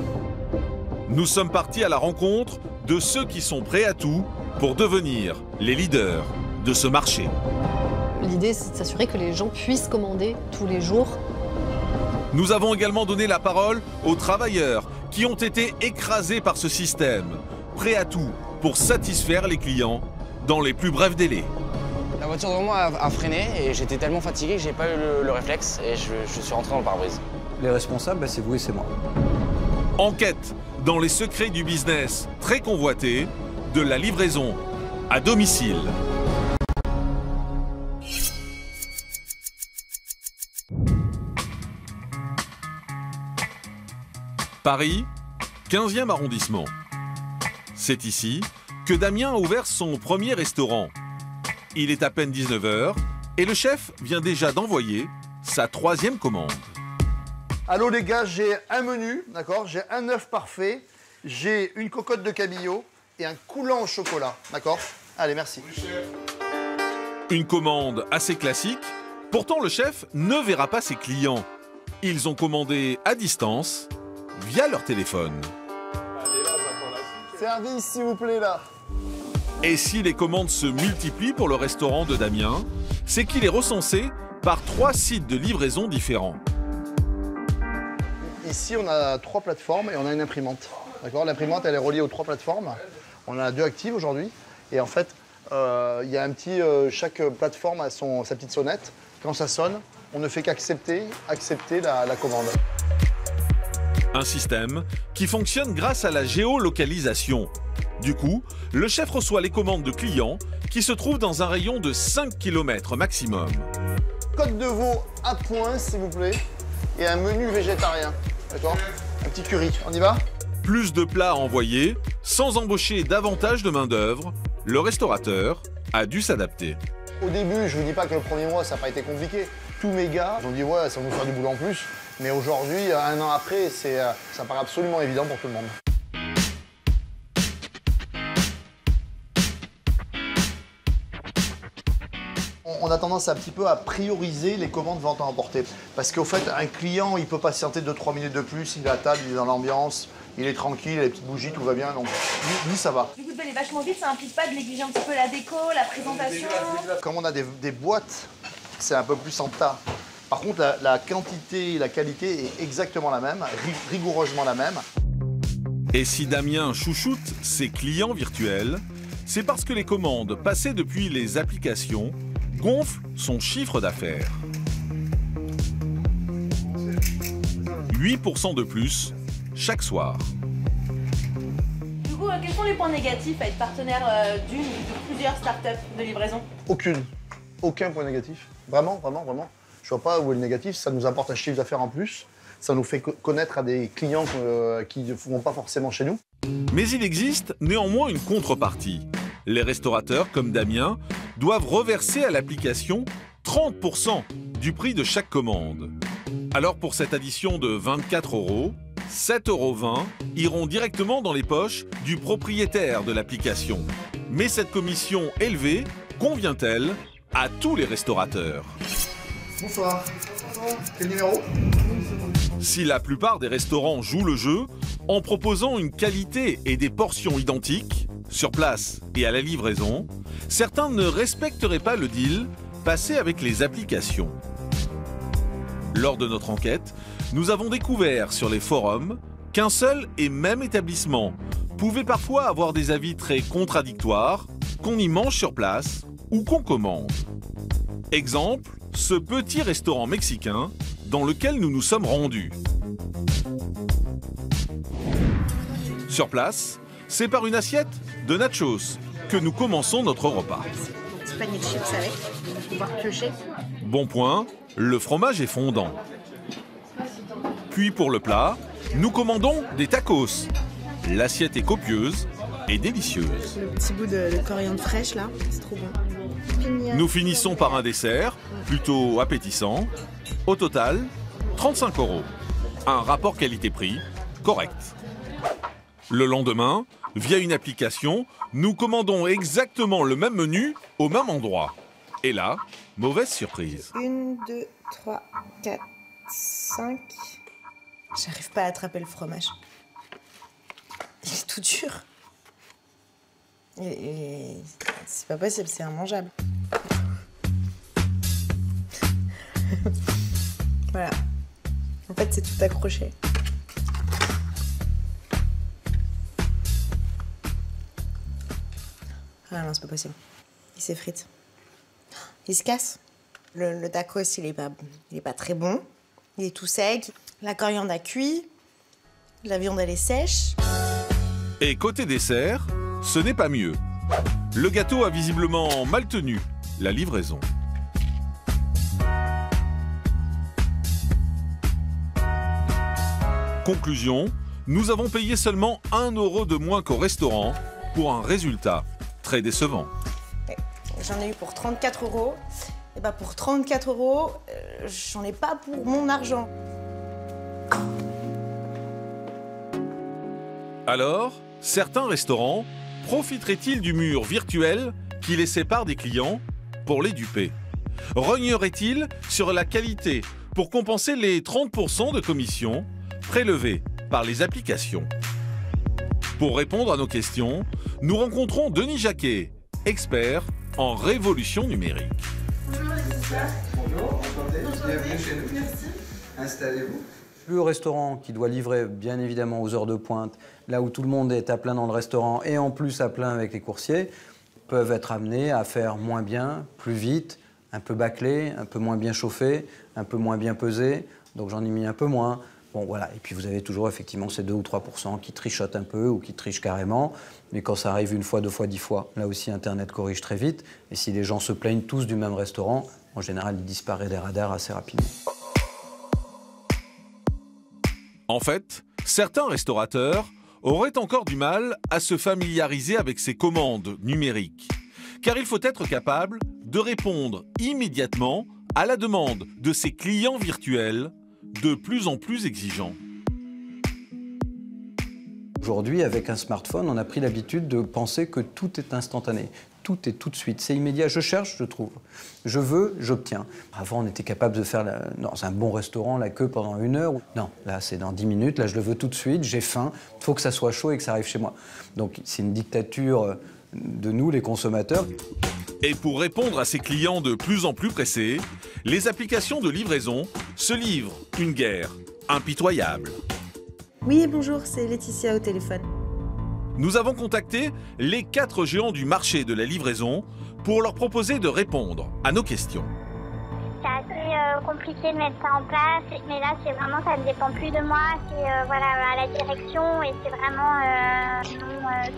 Nous sommes partis à la rencontre de ceux qui sont prêts à tout pour devenir les leaders de ce marché. L'idée, c'est de s'assurer que les gens puissent commander tous les jours. Nous avons également donné la parole aux travailleurs qui ont été écrasés par ce système, prêts à tout pour satisfaire les clients dans les plus brefs délais. La voiture devant moi a freiné et j'étais tellement fatigué que j'ai pas eu le réflexe et je suis rentré dans le pare-brise. Les responsables, c'est vous et c'est moi. Enquête dans les secrets du business très convoité de la livraison à domicile. Paris, 15e arrondissement. C'est ici que Damien a ouvert son premier restaurant. Il est à peine 19h et le chef vient déjà d'envoyer sa 3e commande. Allô les gars, j'ai un menu, d'accord? J'ai un œuf parfait, j'ai une cocotte de cabillaud et un coulant au chocolat, d'accord? Allez, merci. Une commande assez classique, pourtant le chef ne verra pas ses clients. Ils ont commandé à distance, via leur téléphone. Service, s'il vous plaît, là. Et si les commandes se multiplient pour le restaurant de Damien, c'est qu'il est recensé par 3 sites de livraison différents. Ici, on a 3 plateformes et on a une imprimante. D'accord? L'imprimante, elle est reliée aux 3 plateformes. On en a 2 actives aujourd'hui. Et en fait, il y a un petit... chaque plateforme a sa petite sonnette. Quand ça sonne, on ne fait qu'accepter la commande. Un système qui fonctionne grâce à la géolocalisation. Du coup, le chef reçoit les commandes de clients qui se trouvent dans un rayon de 5 km maximum. côte de veau à point, s'il vous plaît, et un menu végétarien. D'accord? Un petit curry. On y va? Plus de plats à envoyer, sans embaucher davantage de main-d'œuvre, le restaurateur a dû s'adapter. Au début, je vous dis pas que le premier mois, ça n'a pas été compliqué. Tous mes gars, ils ont dit ouais, ça va nous faire du boulot en plus. Mais aujourd'hui, 1 an après, ça paraît absolument évident pour tout le monde. On a tendance un petit peu à prioriser les commandes vente à emporter. Parce qu'au fait, un client, il peut patienter 2-3 minutes de plus, il est à table, il est dans l'ambiance, il est tranquille, il a les petites bougies, tout va bien, donc lui, ça va. Du coup, de aller vachement vite, ça implique pas de négliger un petit peu la déco, la présentation. Comme on a des boîtes, c'est un peu plus en tas. Par contre, la quantité et la qualité est exactement la même, rigoureusement la même. Et si Damien chouchoute ses clients virtuels, c'est parce que les commandes passées depuis les applications gonflent son chiffre d'affaires. 8% de plus chaque soir. Du coup, quels sont les points négatifs à être partenaire d'une ou de plusieurs startups de livraison? Aucun point négatif. Vraiment, vraiment, vraiment. Je vois pas où est le négatif. Ça nous apporte un chiffre d'affaires en plus. Ça nous fait connaître à des clients qui ne vont pas forcément chez nous. Mais il existe néanmoins une contrepartie. Les restaurateurs, comme Damien, doivent reverser à l'application 30% du prix de chaque commande. Alors pour cette addition de 24 €, 7,20 € iront directement dans les poches du propriétaire de l'application. Mais cette commission élevée convient-elle à tous les restaurateurs? Bonsoir. Quel numéro? Si la plupart des restaurants jouent le jeu en proposant une qualité et des portions identiques, sur place et à la livraison, certains ne respecteraient pas le deal passé avec les applications. Lors de notre enquête, nous avons découvert sur les forums qu'un seul et même établissement pouvait parfois avoir des avis très contradictoires, qu'on y mange sur place ou qu'on commande. Exemple, ce petit restaurant mexicain dans lequel nous nous sommes rendus. Sur place, c'est par une assiette de nachos que nous commençons notre repas. Petit panier de chips avec, pour pouvoir piocher. Bon point, le fromage est fondant. Puis pour le plat, nous commandons des tacos. L'assiette est copieuse et délicieuse. Le petit bout de coriandre fraîche là, c'est trop bon. Nous finissons par un dessert plutôt appétissant. Au total, 35 €. Un rapport qualité-prix correct. Le lendemain, via une application, nous commandons exactement le même menu au même endroit. Et là, mauvaise surprise. 1, 2, 3, 4, 5. J'arrive pas à attraper le fromage. Il est tout dur. C'est pas possible, c'est immangeable. Voilà. En fait, c'est tout accroché. Ah non, c'est pas possible. Il s'effrite. Il se casse. Le tacos, il est pas très bon. Il est tout sec. La coriandre a cuit. La viande, elle est sèche. Et côté dessert, ce n'est pas mieux. Le gâteau a visiblement mal tenu la livraison. Conclusion, nous avons payé seulement 1 € de moins qu'au restaurant pour un résultat très décevant. J'en ai eu pour 34 €. Et bah pour 34 €, j'en ai pas pour mon argent. Alors, certains restaurants profiteraient-ils du mur virtuel qui les sépare des clients pour les duper? Rogneraient-ils sur la qualité pour compenser les 30% de commission prélevés par les applications? Pour répondre à nos questions, nous rencontrons Denis Jacquet, expert en révolution numérique. Bonjour les visiteurs. Bonjour, bienvenue chez nous. Merci. Installez-vous. Le restaurant qui doit livrer bien évidemment aux heures de pointe, là où tout le monde est à plein dans le restaurant et en plus à plein avec les coursiers, peuvent être amenés à faire moins bien, plus vite, un peu bâclé, un peu moins bien chauffé, un peu moins bien pesé. Donc j'en ai mis un peu moins Bon, voilà. Et puis vous avez toujours effectivement ces 2 ou 3% qui trichotent un peu ou qui trichent carrément. Mais quand ça arrive 1 fois, 2 fois, 10 fois, là aussi Internet corrige très vite. Et si les gens se plaignent tous du même restaurant, en général, il disparaît des radars assez rapidement. En fait, certains restaurateurs auraient encore du mal à se familiariser avec ces commandes numériques. Car il faut être capable de répondre immédiatement à la demande de ces clients virtuels de plus en plus exigeants. Aujourd'hui, avec un smartphone, on a pris l'habitude de penser que tout est instantané. Tout est tout de suite, c'est immédiat. Je cherche, je trouve. Je veux, j'obtiens. Avant, on était capable de faire, dans un bon restaurant, la queue pendant 1 heure. Non, là, c'est dans 10 minutes. Là, je le veux tout de suite, j'ai faim. Il faut que ça soit chaud et que ça arrive chez moi. Donc, c'est une dictature de nous, les consommateurs. Et pour répondre à ces clients de plus en plus pressés, les applications de livraison se livrent une guerre impitoyable. Oui, bonjour, c'est Laetitia au téléphone. Nous avons contacté les 4 géants du marché de la livraison pour leur proposer de répondre à nos questions. C'est assez compliqué de mettre ça en place, mais là, c'est vraiment, ça ne dépend plus de moi, c'est voilà, à la direction et c'est vraiment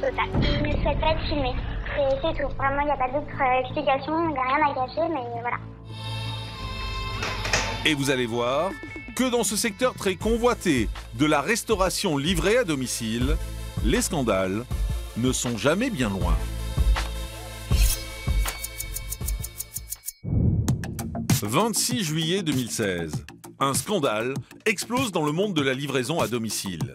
total. Ne souhaite pas être filmé, c'est tout. Vraiment, il n'y a pas d'autre explication, il n'y a rien à cacher, mais voilà. Et vous allez voir que dans ce secteur très convoité de la restauration livrée à domicile, les scandales ne sont jamais bien loin. « 26 juillet 2016. Un scandale explose dans le monde de la livraison à domicile.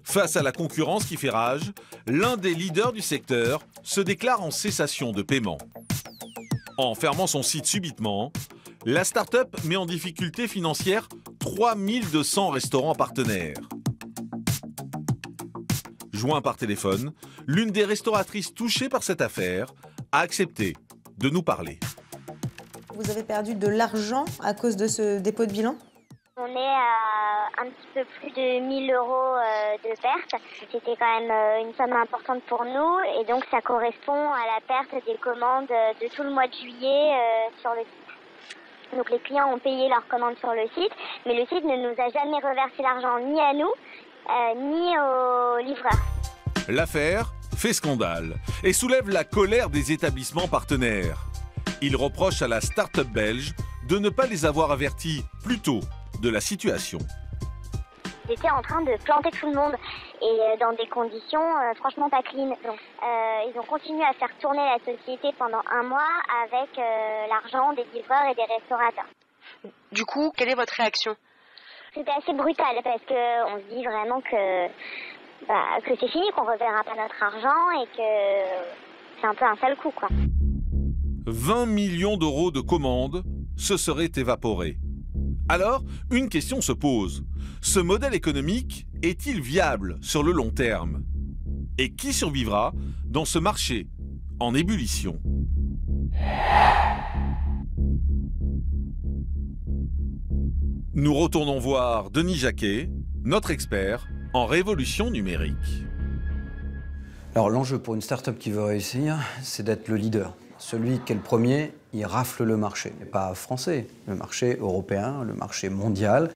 Face à la concurrence qui fait rage, l'un des leaders du secteur se déclare en cessation de paiement. En fermant son site subitement, la start-up met en difficulté financière 3200 restaurants partenaires. Joint par téléphone, l'une des restauratrices touchées par cette affaire a accepté de nous parler. Vous avez perdu de l'argent à cause de ce dépôt de bilan? On est à un petit peu plus de 1 000 € de perte. C'était quand même une somme importante pour nous et donc ça correspond à la perte des commandes de tout le mois de juillet sur le site. Donc les clients ont payé leurs commandes sur le site, mais le site ne nous a jamais reversé l'argent ni à nous, ni aux livreurs. L'affaire fait scandale et soulève la colère des établissements partenaires. Ils reprochent à la start-up belge de ne pas les avoir avertis plus tôt de la situation. Ils étaient en train de planter tout le monde et dans des conditions franchement pas clean. Donc, ils ont continué à faire tourner la société pendant 1 mois avec l'argent des livreurs et des restaurateurs. Du coup, quelle est votre réaction? C'était assez brutal parce qu'on se dit vraiment que c'est fini, qu'on ne reverra pas notre argent et que c'est un peu un sale coup, quoi. 20 millions d'euros de commandes se seraient évaporés. Alors, une question se pose. Ce modèle économique est-il viable sur le long terme? Et qui survivra dans ce marché en ébullition? Nous retournons voir Denis Jacquet, notre expert en révolution numérique. Alors l'enjeu pour une start-up qui veut réussir, c'est d'être le leader. Celui qui est le premier, il rafle le marché. Mais pas français, le marché européen, le marché mondial.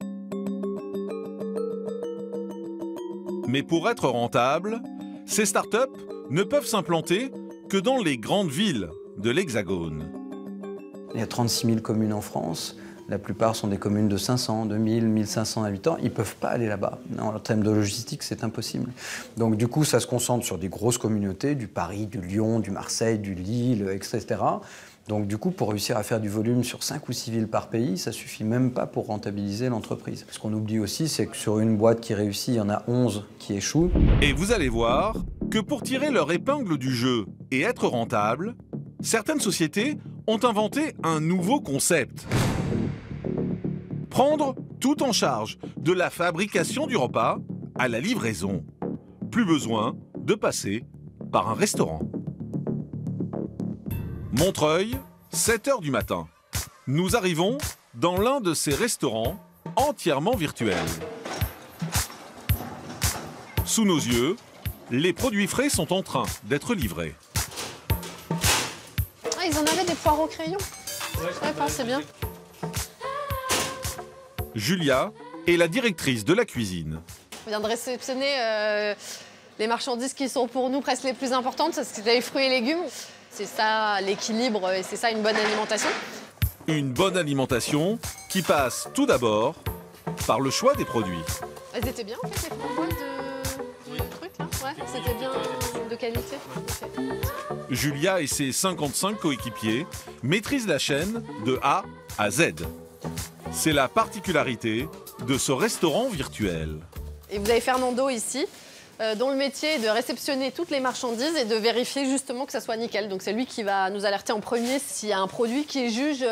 Mais pour être rentables, ces startups ne peuvent s'implanter que dans les grandes villes de l'Hexagone. Il y a 36 000 communes en France. La plupart sont des communes de 500, 2000, 1500 habitants. Ils ne peuvent pas aller là-bas. En termes de logistique, c'est impossible. Donc du coup, ça se concentre sur des grosses communautés, du Paris, du Lyon, du Marseille, du Lille, etc. Donc du coup, pour réussir à faire du volume sur 5 ou 6 villes par pays, ça ne suffit même pas pour rentabiliser l'entreprise. Ce qu'on oublie aussi, c'est que sur une boîte qui réussit, il y en a 11 qui échouent. Et vous allez voir que pour tirer leur épingle du jeu et être rentable, certaines sociétés ont inventé un nouveau concept. Prendre tout en charge, de la fabrication du repas à la livraison. Plus besoin de passer par un restaurant. Montreuil, 7 h du matin. Nous arrivons dans l'un de ces restaurants entièrement virtuels. Sous nos yeux, les produits frais sont en train d'être livrés. Ah, ils en avaient des poires au crayon. Ouais, c'est bien. Julia et la directrice de la cuisine. On vient de réceptionner les marchandises qui sont pour nous presque les plus importantes, c'est les fruits et légumes. C'est ça l'équilibre et c'est ça une bonne alimentation. Une bonne alimentation qui passe tout d'abord par le choix des produits. Elles étaient bien en fait les framboises du truc là. Ouais, c'était bien de qualité. Okay. Julia et ses 55 coéquipiers maîtrisent la chaîne de A à Z. C'est la particularité de ce restaurant virtuel. Et vous avez Fernando ici, dont le métier est de réceptionner toutes les marchandises et de vérifier justement que ça soit nickel. Donc c'est lui qui va nous alerter en premier s'il y a un produit qui est juge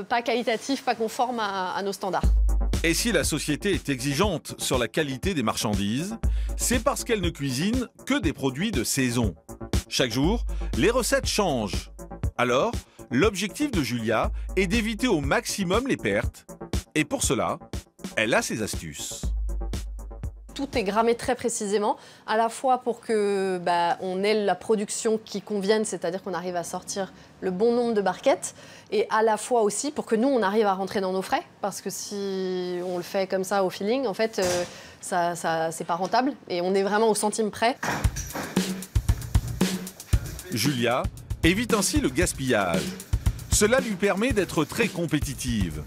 pas qualitatif, pas conforme à nos standards. Et si la société est exigeante sur la qualité des marchandises, c'est parce qu'elle ne cuisine que des produits de saison. Chaque jour, les recettes changent. Alors, l'objectif de Julia est d'éviter au maximum les pertes. Et pour cela, elle a ses astuces. Tout est grammé très précisément, à la fois pour que on ait la production qui convienne, c'est-à-dire qu'on arrive à sortir le bon nombre de barquettes, et à la fois aussi pour que nous, on arrive à rentrer dans nos frais, parce que si on le fait comme ça au feeling, en fait, c'est pas rentable, et on est vraiment au centime près. Julia évite ainsi le gaspillage. Cela lui permet d'être très compétitive.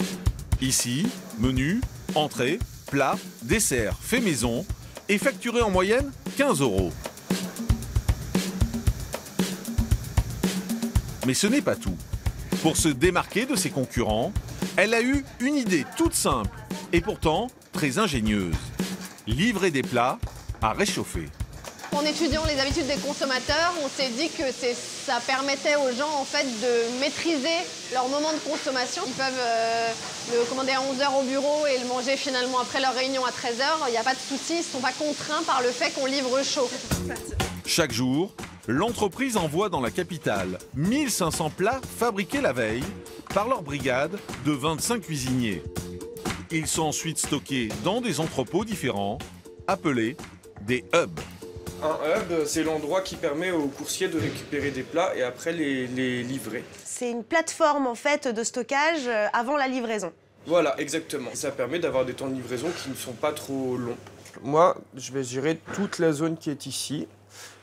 Ici, menu, entrée, plat, dessert, fait maison et facturé en moyenne 15 €. Mais ce n'est pas tout. Pour se démarquer de ses concurrents, elle a eu une idée toute simple et pourtant très ingénieuse. Livrer des plats à réchauffer. En étudiant les habitudes des consommateurs, on s'est dit que ça permettait aux gens en fait, de maîtriser leur moment de consommation. Ils peuvent le commander à 11 h au bureau et le manger finalement après leur réunion à 13 h. Il n'y a pas de souci, ils ne sont pas contraints par le fait qu'on livre chaud. Chaque jour, l'entreprise envoie dans la capitale 1500 plats fabriqués la veille par leur brigade de 25 cuisiniers. Ils sont ensuite stockés dans des entrepôts différents, appelés des hubs. Un hub, c'est l'endroit qui permet aux coursiers de récupérer des plats et après les livrer. C'est une plateforme en fait de stockage avant la livraison. Voilà, exactement. Ça permet d'avoir des temps de livraison qui ne sont pas trop longs. Moi, je vais gérer toute la zone qui est ici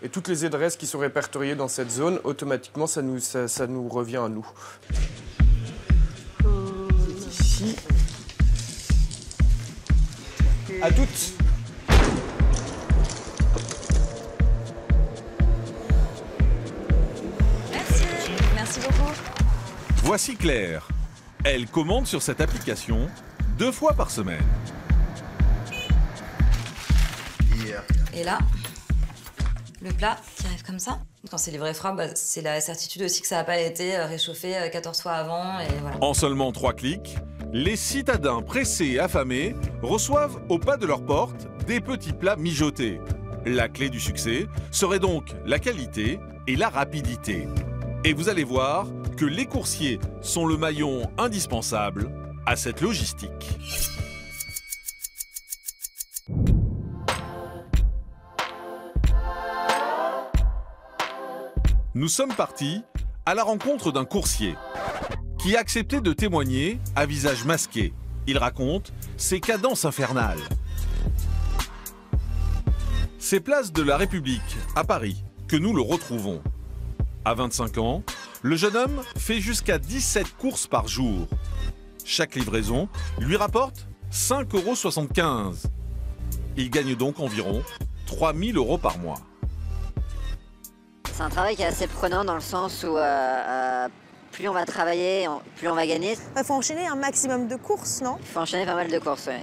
et toutes les adresses qui sont répertoriées dans cette zone. Automatiquement, ça nous revient à nous. C'est ici. À toutes. Merci beaucoup. Voici Claire. Elle commande sur cette application 2 fois par semaine. Et là, le plat qui arrive comme ça. Quand c'est livré froid, c'est la certitude aussi que ça n'a pas été réchauffé 14 fois avant. Et voilà. En seulement 3 clics, les citadins pressés et affamés reçoivent au pas de leur porte des petits plats mijotés. La clé du succès serait donc la qualité et la rapidité. Et vous allez voir que les coursiers sont le maillon indispensable à cette logistique. Nous sommes partis à la rencontre d'un coursier qui a accepté de témoigner à visage masqué. Il raconte ses cadences infernales. C'est place de la République, à Paris, que nous le retrouvons. À 25 ans, le jeune homme fait jusqu'à 17 courses par jour. Chaque livraison lui rapporte 5,75 €. Il gagne donc environ 3 000 € par mois. C'est un travail qui est assez prenant dans le sens où plus on va travailler, plus on va gagner. Il faut enchaîner un maximum de courses, non? Il faut enchaîner pas mal de courses, oui.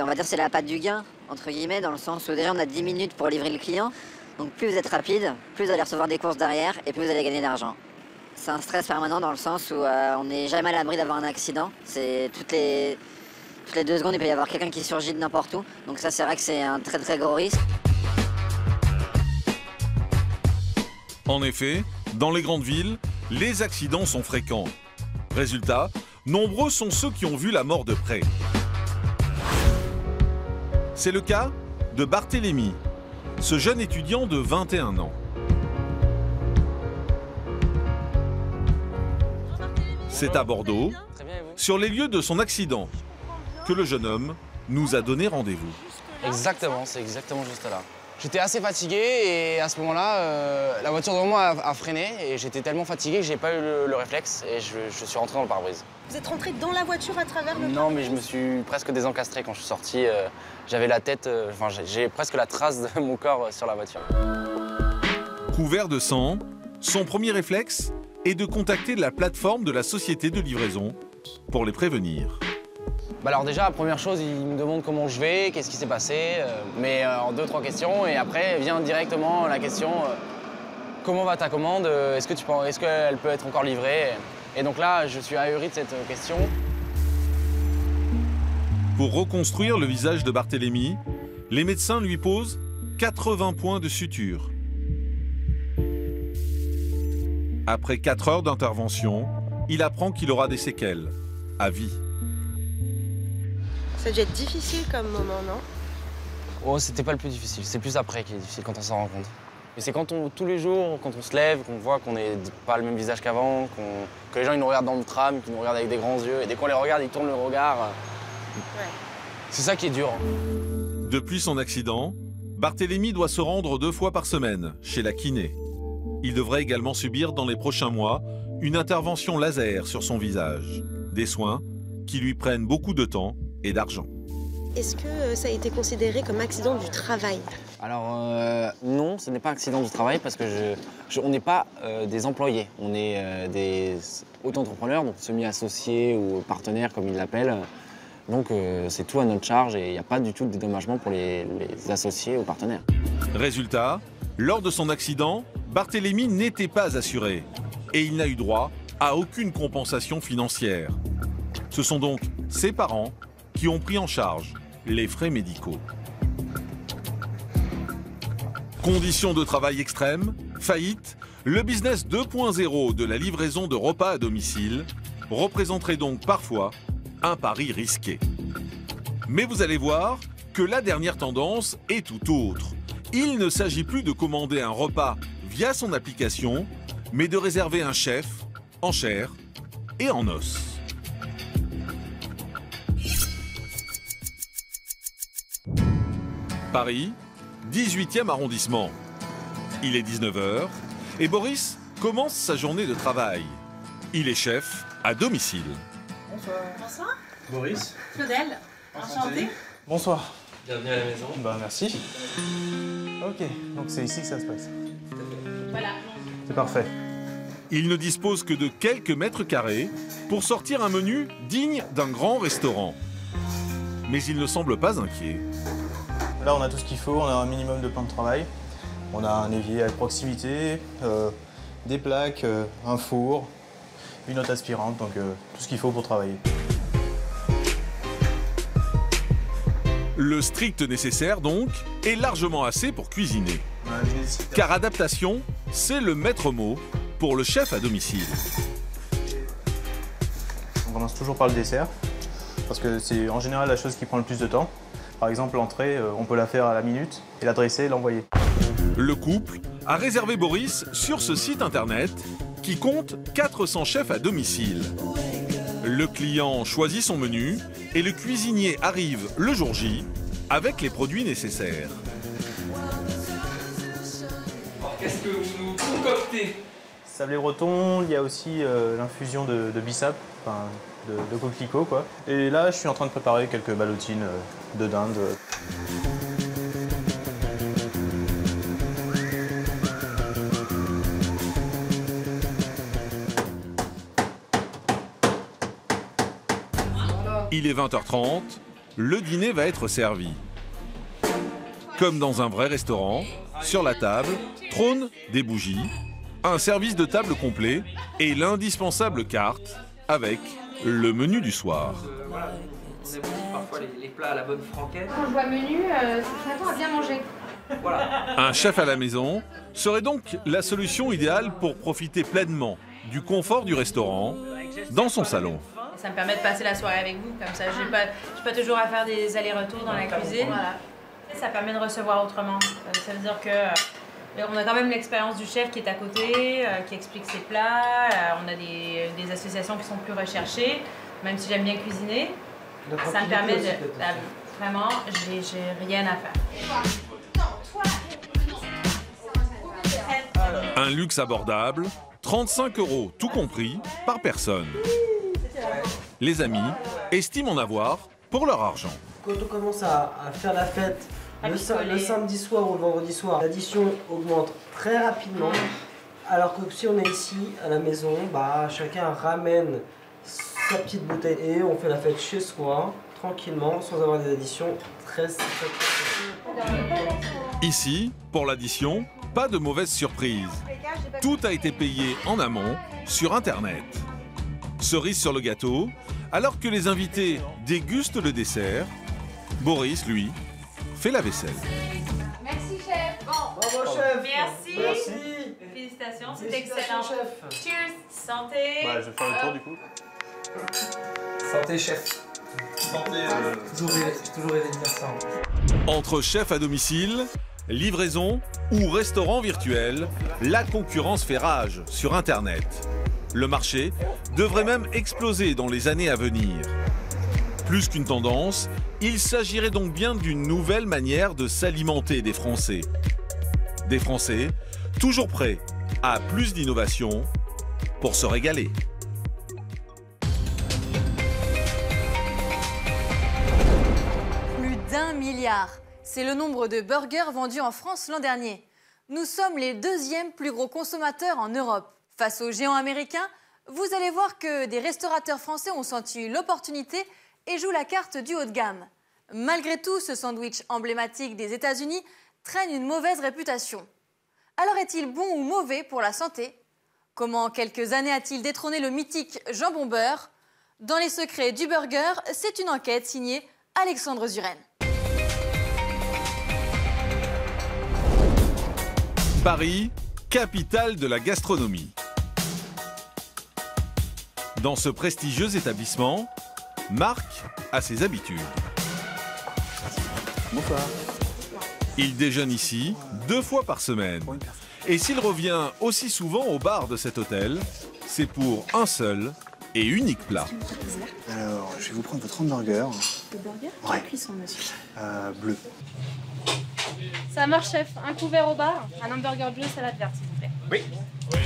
On va dire c'est la patte du gain, entre guillemets, dans le sens où déjà on a 10 minutes pour livrer le client. Donc plus vous êtes rapide, plus vous allez recevoir des courses derrière et plus vous allez gagner d'argent. C'est un stress permanent dans le sens où on n'est jamais à l'abri d'avoir un accident. C'est toutes les 2 secondes, il peut y avoir quelqu'un qui surgit de n'importe où. Donc ça, c'est vrai que c'est un très très gros risque. En effet, dans les grandes villes, les accidents sont fréquents. Résultat, nombreux sont ceux qui ont vu la mort de près. C'est le cas de Barthélémy, ce jeune étudiant de 21 ans. C'est à Bordeaux, sur les lieux de son accident, que le jeune homme nous a donné rendez-vous. Exactement, c'est exactement juste là. J'étais assez fatigué et à ce moment-là, la voiture devant moi a freiné et j'étais tellement fatigué que j'ai pas eu le réflexe et je suis rentré dans le pare-brise. Vous êtes rentré dans la voiture à travers le Non, mais je me suis presque désencastré quand je suis sorti. J'avais la tête, enfin j'ai presque la trace de mon corps sur la voiture. Couvert de sang, son premier réflexe est de contacter la plateforme de la société de livraison pour les prévenir. Bah alors déjà, première chose, il me demande comment je vais, qu'est-ce qui s'est passé, mais en 2-3 questions. Et après vient directement la question comment va ta commande, est-ce qu'elle peut être encore livrée? Et donc là, je suis ahuri de cette question. Pour reconstruire le visage de Barthélemy, les médecins lui posent 80 points de suture. Après 4 heures d'intervention, il apprend qu'il aura des séquelles, à vie. Ça a dû être difficile comme moment, non? Oh, c'était pas le plus difficile, c'est plus après qui est difficile quand on s'en rend compte. Et c'est quand tous les jours, quand on se lève, qu'on voit qu'on n'est pas le même visage qu'avant, que les gens ils nous regardent dans le tram, qu'ils nous regardent avec des grands yeux, et dès qu'on les regarde, ils tournent le regard. Ouais. C'est ça qui est dur. Depuis son accident, Barthélemy doit se rendre 2 fois par semaine chez la kiné. Il devrait également subir dans les prochains mois une intervention laser sur son visage. Des soins qui lui prennent beaucoup de temps et d'argent. Est-ce que ça a été considéré comme accident du travail? Alors non, ce n'est pas accident du travail parce que on n'est pas des employés. On est des auto-entrepreneurs, donc semi-associés ou partenaires comme ils l'appellent. Donc c'est tout à notre charge et il n'y a pas du tout de dédommagement pour les associés ou partenaires. Résultat, lors de son accident, Barthélemy n'était pas assuré et il n'a eu droit à aucune compensation financière. Ce sont donc ses parents qui ont pris en charge les frais médicaux. Conditions de travail extrêmes, faillite, le business 2.0 de la livraison de repas à domicile représenterait donc parfois un pari risqué. Mais vous allez voir que la dernière tendance est tout autre. Il ne s'agit plus de commander un repas via son application, mais de réserver un chef en chair et en os. Paris, 18e arrondissement. Il est 19h et Boris commence sa journée de travail. Il est chef à domicile. Bonsoir. Bonsoir. Boris. Claudel. Enchanté. Bonsoir. Bienvenue à la maison. Bah merci. Ok, donc c'est ici que ça se passe. Voilà. C'est parfait. Il ne dispose que de quelques mètres carrés pour sortir un menu digne d'un grand restaurant. Mais il ne semble pas inquiet. Là, on a tout ce qu'il faut, on a un minimum de plan de travail. On a un évier à proximité, des plaques, un four, une hotte aspirante, donc tout ce qu'il faut pour travailler. Le strict nécessaire, donc, est largement assez pour cuisiner. Car adaptation, c'est le maître mot pour le chef à domicile. On commence toujours par le dessert, parce que c'est en général la chose qui prend le plus de temps. Par exemple, l'entrée, on peut la faire à la minute, et la dresser et l'envoyer. Le couple a réservé Boris sur ce site internet qui compte 400 chefs à domicile. Le client choisit son menu et le cuisinier arrive le jour J avec les produits nécessaires. Alors, qu'est-ce que vous nous concoctez? Sablé breton, il y a aussi l'infusion de bissap, enfin de coquelicot quoi. Et là, je suis en train de préparer quelques ballotines de dinde. Il est 20h30, le dîner va être servi. Comme dans un vrai restaurant, sur la table trônent des bougies, un service de table complet et l'indispensable carte avec le menu du soir. Voilà, on ébranche parfois les plats à la bonne franquette. Quand je vois le menu, ça s'attend à bien manger. Voilà. Un chef à la maison serait donc la solution idéale pour profiter pleinement du confort du restaurant dans son salon. Ça me permet de passer la soirée avec vous, comme ça j'ai pas toujours à faire des allers-retours dans la cuisine. Voilà. Ça permet de recevoir autrement. Ça veut dire que on a quand même l'expérience du chef qui est à côté, qui explique ses plats. On a des associations qui sont plus recherchées, même si j'aime bien cuisiner. Ça me permet de... Vraiment, j'ai rien à faire. Un luxe abordable, 35 € tout compris par personne. Les amis estiment en avoir pour leur argent. Quand on commence à faire la fête le samedi soir ou le vendredi soir, l'addition augmente très rapidement. Alors que si on est ici à la maison, bah, chacun ramène sa petite bouteille et on fait la fête chez soi, tranquillement, sans avoir des additions très. Ici, pour l'addition, pas de mauvaise surprise. Tout a été payé en amont sur Internet. Cerise sur le gâteau, alors que les invités dégustent le dessert, Boris, lui, fait la vaisselle. Merci chef. Bon. Bravo chef. Merci. Merci. Félicitations, c'est excellent. Chef. Cheers. Santé. Bah, je vais faire le tour du coup. Santé chef. Santé. Toujours rêvé de faire ça. Entre chef à domicile, livraison ou restaurant virtuel, la concurrence fait rage sur Internet. Le marché devrait même exploser dans les années à venir. Plus qu'une tendance, il s'agirait donc bien d'une nouvelle manière de s'alimenter des Français. Des Français toujours prêts à plus d'innovation pour se régaler. Plus d'1 milliard. C'est le nombre de burgers vendus en France l'an dernier. Nous sommes les deuxièmes plus gros consommateurs en Europe. Face aux géants américains, vous allez voir que des restaurateurs français ont senti l'opportunité et jouent la carte du haut de gamme. Malgré tout, ce sandwich emblématique des États-Unis traîne une mauvaise réputation. Alors est-il bon ou mauvais pour la santé? Comment en quelques années a-t-il détrôné le mythique jambon beurre? Dans les secrets du burger, c'est une enquête signée Alexandre Zuren. Paris, capitale de la gastronomie. Dans ce prestigieux établissement, Marc a ses habitudes. Bonsoir. Il déjeune ici 2 fois par semaine. Et s'il revient aussi souvent au bar de cet hôtel, c'est pour un seul et unique plat. Alors, je vais vous prendre votre hamburger. Le burger? Ouais. Quelle cuisson, monsieur? Bleu. Ça marche, chef. Un couvert au bar, un hamburger bleu, salade verte, s'il vous plaît. Oui.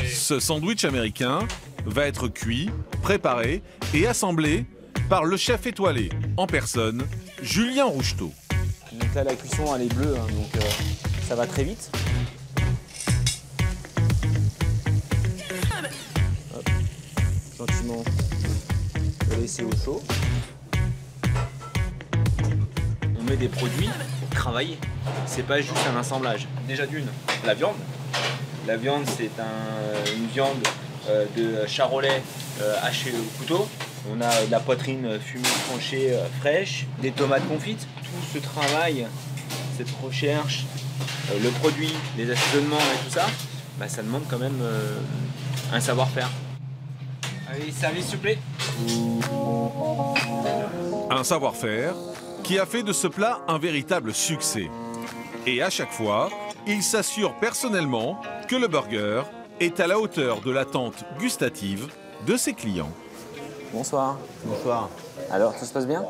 Ce sandwich américain va être cuit, préparé et assemblé par le chef étoilé en personne, Julien Roucheteau. Donc là, la cuisson, elle est bleue, hein, donc ça va très vite. Hop. Gentiment le laisser au chaud. On met des produits pour travailler. C'est pas juste un assemblage. Déjà d'une, la viande. La viande, c'est une viande de charolais hachée au couteau. On a de la poitrine fumée, tranchée, fraîche, des tomates confites. Tout ce travail, cette recherche, le produit, les assaisonnements et tout ça, bah, ça demande quand même un savoir-faire. Allez, service s'il vous plaît. Un savoir-faire qui a fait de ce plat un véritable succès. Et à chaque fois, il s'assure personnellement que le burger est à la hauteur de l'attente gustative de ses clients. Bonsoir. Bonsoir. Alors, tout se passe bien?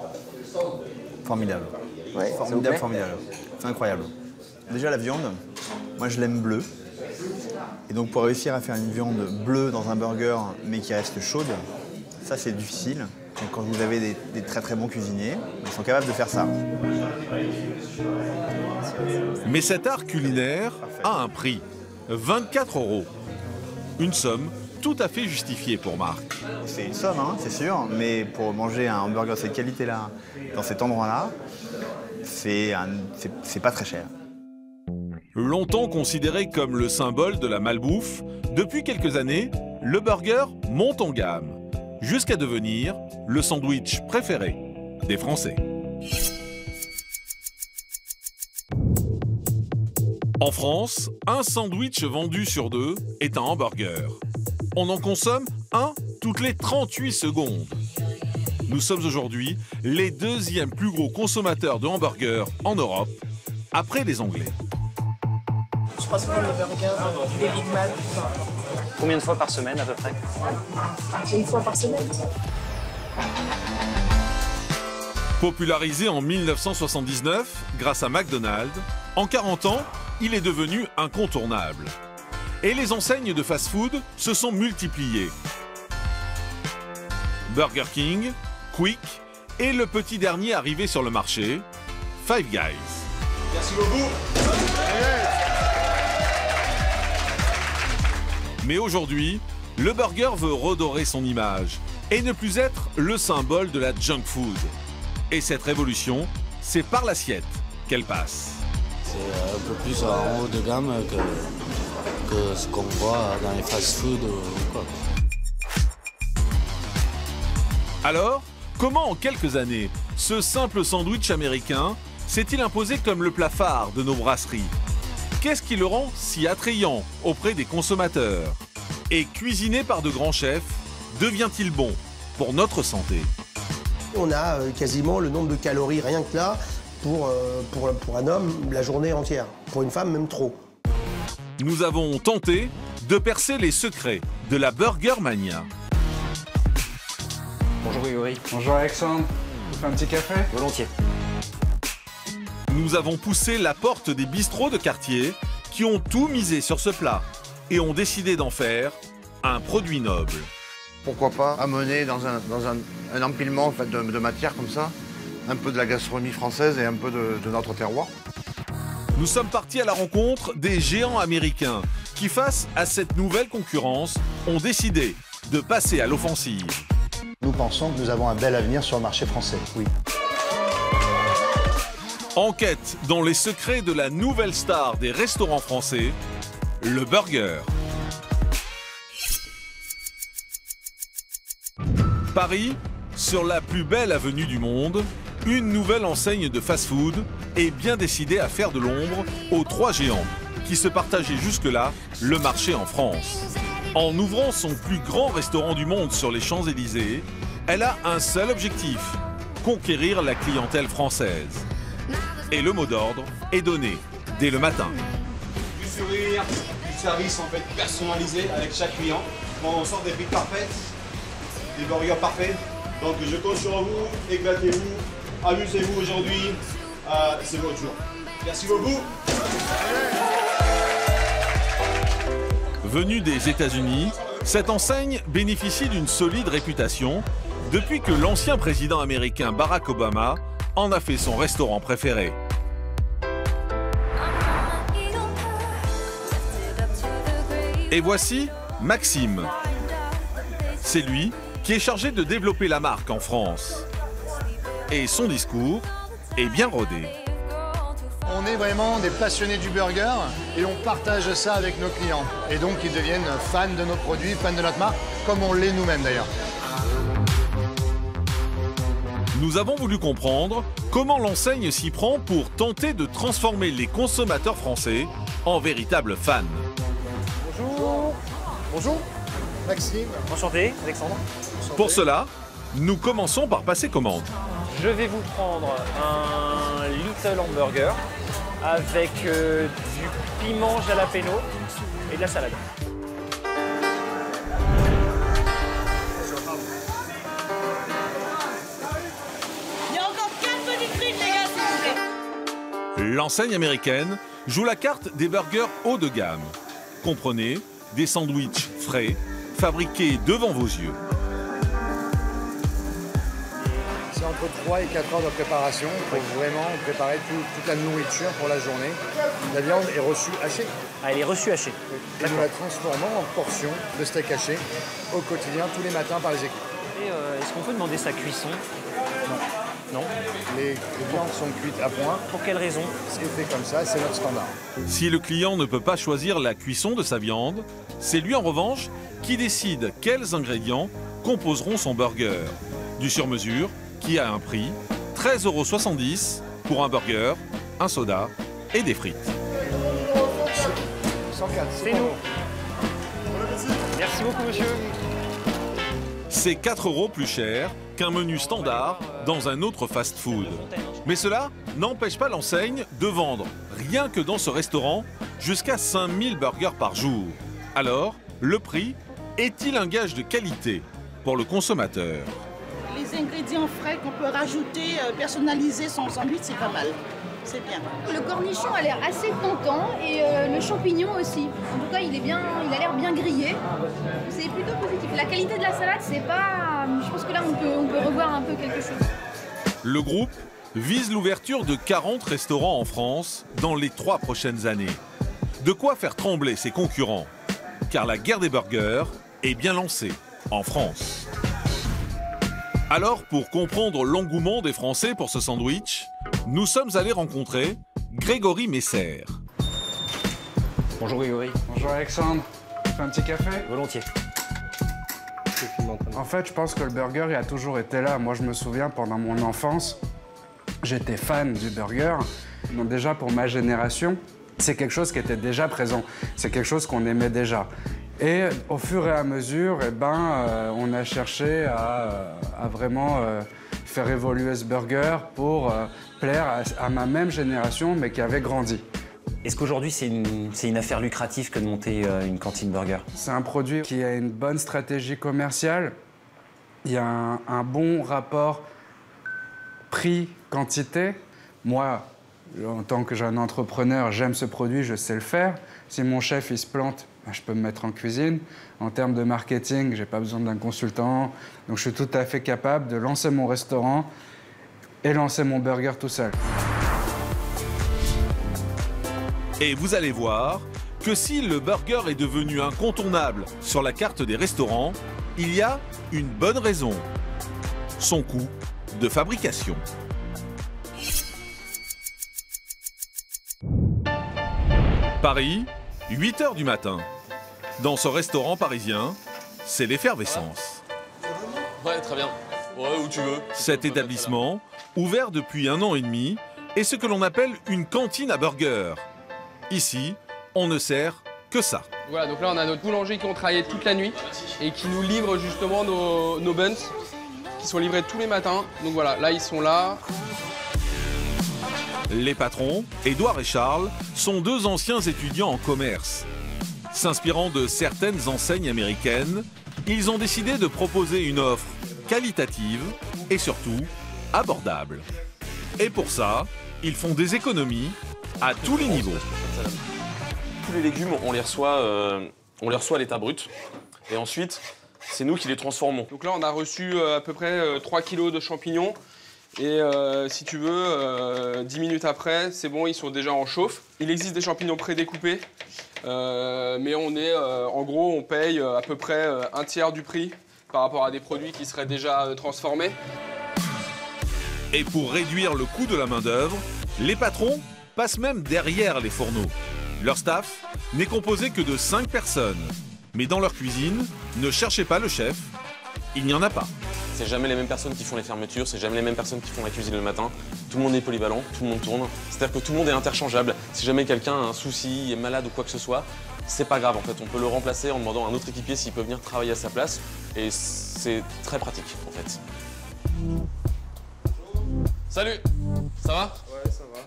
Formidable. Ouais, formidable, formidable. C'est incroyable. Déjà la viande, moi je l'aime bleue. Et donc pour réussir à faire une viande bleue dans un burger mais qui reste chaude, ça c'est difficile. Donc quand vous avez des très très bons cuisiniers, ils sont capables de faire ça. Mais cet art culinaire a un prix, 24 €. Une somme tout à fait justifiée pour Marc. C'est une somme, hein, c'est sûr, mais pour manger un hamburger de cette qualité-là, dans cet endroit-là, c'est pas très cher. Longtemps considéré comme le symbole de la malbouffe, depuis quelques années, le burger monte en gamme, jusqu'à devenir le sandwich préféré des Français. En France, un sandwich vendu sur 2 est un hamburger. On en consomme un toutes les 38 secondes. Nous sommes aujourd'hui les 2e plus gros consommateurs de hamburgers en Europe, après les Anglais. Je pense que le burger, les Big Mac. Combien de fois par semaine à peu près? Une fois par semaine. Popularisé en 1979 grâce à McDonald's, en 40 ans, il est devenu incontournable. Et les enseignes de fast-food se sont multipliées. Burger King, Quick et le petit dernier arrivé sur le marché, Five Guys. Merci beaucoup. Mais aujourd'hui, le burger veut redorer son image et ne plus être le symbole de la junk food. Et cette révolution, c'est par l'assiette qu'elle passe. C'est un peu plus en haut de gamme que ce qu'on voit dans les fast-food ou quoi. Alors, comment en quelques années, ce simple sandwich américain s'est-il imposé comme le plat phare de nos brasseries? Qu'est-ce qui le rend si attrayant auprès des consommateurs? Et cuisiné par de grands chefs, devient-il bon pour notre santé? On a quasiment le nombre de calories rien que là pour un homme la journée entière. Pour une femme, même trop. Nous avons tenté de percer les secrets de la Burger Mania. Bonjour Grégory. Bonjour Alexandre. Vous faites un petit café? Volontiers. Nous avons poussé la porte des bistrots de quartier qui ont tout misé sur ce plat et ont décidé d'en faire un produit noble. Pourquoi pas amener dans un empilement en fait, de matières comme ça, un peu de la gastronomie française et un peu de notre terroir. Nous sommes partis à la rencontre des géants américains qui, face à cette nouvelle concurrence, ont décidé de passer à l'offensive. Nous pensons que nous avons un bel avenir sur le marché français, oui. Enquête dans les secrets de la nouvelle star des restaurants français, le burger. Paris, sur la plus belle avenue du monde, une nouvelle enseigne de fast-food est bien décidée à faire de l'ombre aux trois géants qui se partageaient jusque-là le marché en France. En ouvrant son plus grand restaurant du monde sur les Champs-Élysées, elle a un seul objectif, conquérir la clientèle française. Et le mot d'ordre est donné dès le matin. Du sourire, du service en fait personnalisé avec chaque client. On sort des frites parfaites, des burgers parfaits. Donc je compte sur vous, éclatez-vous, amusez-vous aujourd'hui, c'est votre jour. Merci beaucoup. Venue des États-Unis, cette enseigne bénéficie d'une solide réputation depuis que l'ancien président américain Barack Obama en a fait son restaurant préféré. Et voici Maxime. C'est lui qui est chargé de développer la marque en France. Et son discours est bien rodé. On est vraiment des passionnés du burger et on partage ça avec nos clients. Et donc ils deviennent fans de nos produits, fans de notre marque, comme on l'est nous-mêmes d'ailleurs. Nous avons voulu comprendre comment l'enseigne s'y prend pour tenter de transformer les consommateurs français en véritables fans. Bonjour. Bonjour. Maxime. Enchanté, Alexandre. Pour cela, nous commençons par passer commande. Je vais vous prendre un Little Hamburger avec du piment jalapeno et de la salade. Il y a encore 4 petites frites, les gars, s'il vous plaît. L'enseigne américaine joue la carte des burgers haut de gamme. Comprenez, des sandwichs frais, fabriqués devant vos yeux. C'est entre 3 et 4 heures de préparation pour vraiment préparer toute la nourriture pour la journée. La viande est reçue hachée. Ah, elle est reçue hachée. Et nous la transformons en portions de steak haché au quotidien, tous les matins par les équipes. Et est-ce qu'on peut demander sa cuisson? Non. Les viandes sont cuites à point. Pour quelle raison? C'est fait comme ça, c'est notre standard. Si le client ne peut pas choisir la cuisson de sa viande, c'est lui en revanche qui décide quels ingrédients composeront son burger. Du sur-mesure qui a un prix 13,70 € pour un burger, un soda et des frites. 104, c'est nous. Merci beaucoup, monsieur. C'est 4 € plus cher qu'un menu standard dans un autre fast-food. Mais cela n'empêche pas l'enseigne de vendre, rien que dans ce restaurant, jusqu'à 5000 burgers par jour. Alors, le prix est-il un gage de qualité pour le consommateur? Les ingrédients frais qu'on peut rajouter, personnaliser son sandwich, c'est pas mal. C'est bien. Le cornichon a l'air assez tentant et le champignon aussi. En tout cas, il a l'air bien grillé. C'est plutôt positif. La qualité de la salade, c'est pas... Je pense que là, on peut revoir un peu quelque chose. Le groupe vise l'ouverture de 40 restaurants en France dans les 3 prochaines années. De quoi faire trembler ses concurrents, car la guerre des burgers est bien lancée en France. Alors, pour comprendre l'engouement des Français pour ce sandwich, nous sommes allés rencontrer Grégory Messer. Bonjour Grégory. Bonjour Alexandre. Tu fais un petit café? Volontiers. En fait, je pense que le burger il a toujours été là. Moi, je me souviens, pendant mon enfance, j'étais fan du burger. Donc déjà, pour ma génération, c'est quelque chose qui était déjà présent. C'est quelque chose qu'on aimait déjà. Et au fur et à mesure, on a cherché à vraiment faire évoluer ce burger pour plaire à ma même génération, mais qui avait grandi. Est-ce qu'aujourd'hui, c'est une affaire lucrative que de monter une cantine burger? C'est un produit qui a une bonne stratégie commerciale. Il y a un bon rapport prix-quantité. Moi, en tant que jeune entrepreneur, j'aime ce produit, je sais le faire. Si mon chef il se plante, je peux me mettre en cuisine. En termes de marketing, j'ai pas besoin d'un consultant. Donc je suis tout à fait capable de lancer mon restaurant et lancer mon burger tout seul. Et vous allez voir que si le burger est devenu incontournable sur la carte des restaurants, il y a une bonne raison. Son coût de fabrication. Paris, 8h du matin. Dans ce restaurant parisien, c'est l'effervescence. Ouais, très bien. Ouais, où tu veux. Cet établissement, ouvert depuis 1 an et demi, est ce que l'on appelle une cantine à burger. Ici, on ne sert que ça. Voilà, donc là on a notre boulanger qui ont travaillé toute la nuit et qui nous livre justement nos buns qui sont livrés tous les matins. Donc voilà, là ils sont là. Les patrons, Édouard et Charles, sont 2 anciens étudiants en commerce. S'inspirant de certaines enseignes américaines, ils ont décidé de proposer une offre qualitative et surtout abordable. Et pour ça, ils font des économies à tous les niveaux. Tous les légumes, on les reçoit à l'état brut. Et ensuite, c'est nous qui les transformons. Donc là, on a reçu à peu près 3 kilos de champignons. Et si tu veux, 10 minutes après, c'est bon, ils sont déjà en chauffe. Il existe des champignons prédécoupés, mais en gros, on paye à peu près 1/3 du prix par rapport à des produits qui seraient déjà transformés. Et pour réduire le coût de la main-d'œuvre, les patrons passent même derrière les fourneaux. Leur staff n'est composé que de 5 personnes. Mais dans leur cuisine, ne cherchez pas le chef, il n'y en a pas. C'est jamais les mêmes personnes qui font les fermetures, c'est jamais les mêmes personnes qui font la cuisine le matin. Tout le monde est polyvalent, tout le monde tourne. C'est-à-dire que tout le monde est interchangeable. Si jamais quelqu'un a un souci, est malade ou quoi que ce soit, c'est pas grave en fait. On peut le remplacer en demandant à un autre équipier s'il peut venir travailler à sa place. Et c'est très pratique en fait. Salut, ça va? Ouais, ça va.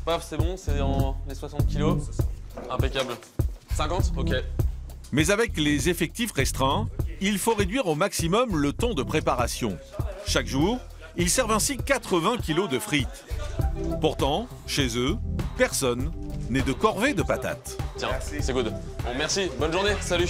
Paf, c'est bon, c'est dans les 60 kilos. Impeccable. 50? Ok. Mais avec les effectifs restreints, il faut réduire au maximum le temps de préparation. Chaque jour, ils servent ainsi 80 kilos de frites. Pourtant, chez eux, personne n'est de corvée de patates. Tiens, c'est good. Bon, merci, bonne journée, salut.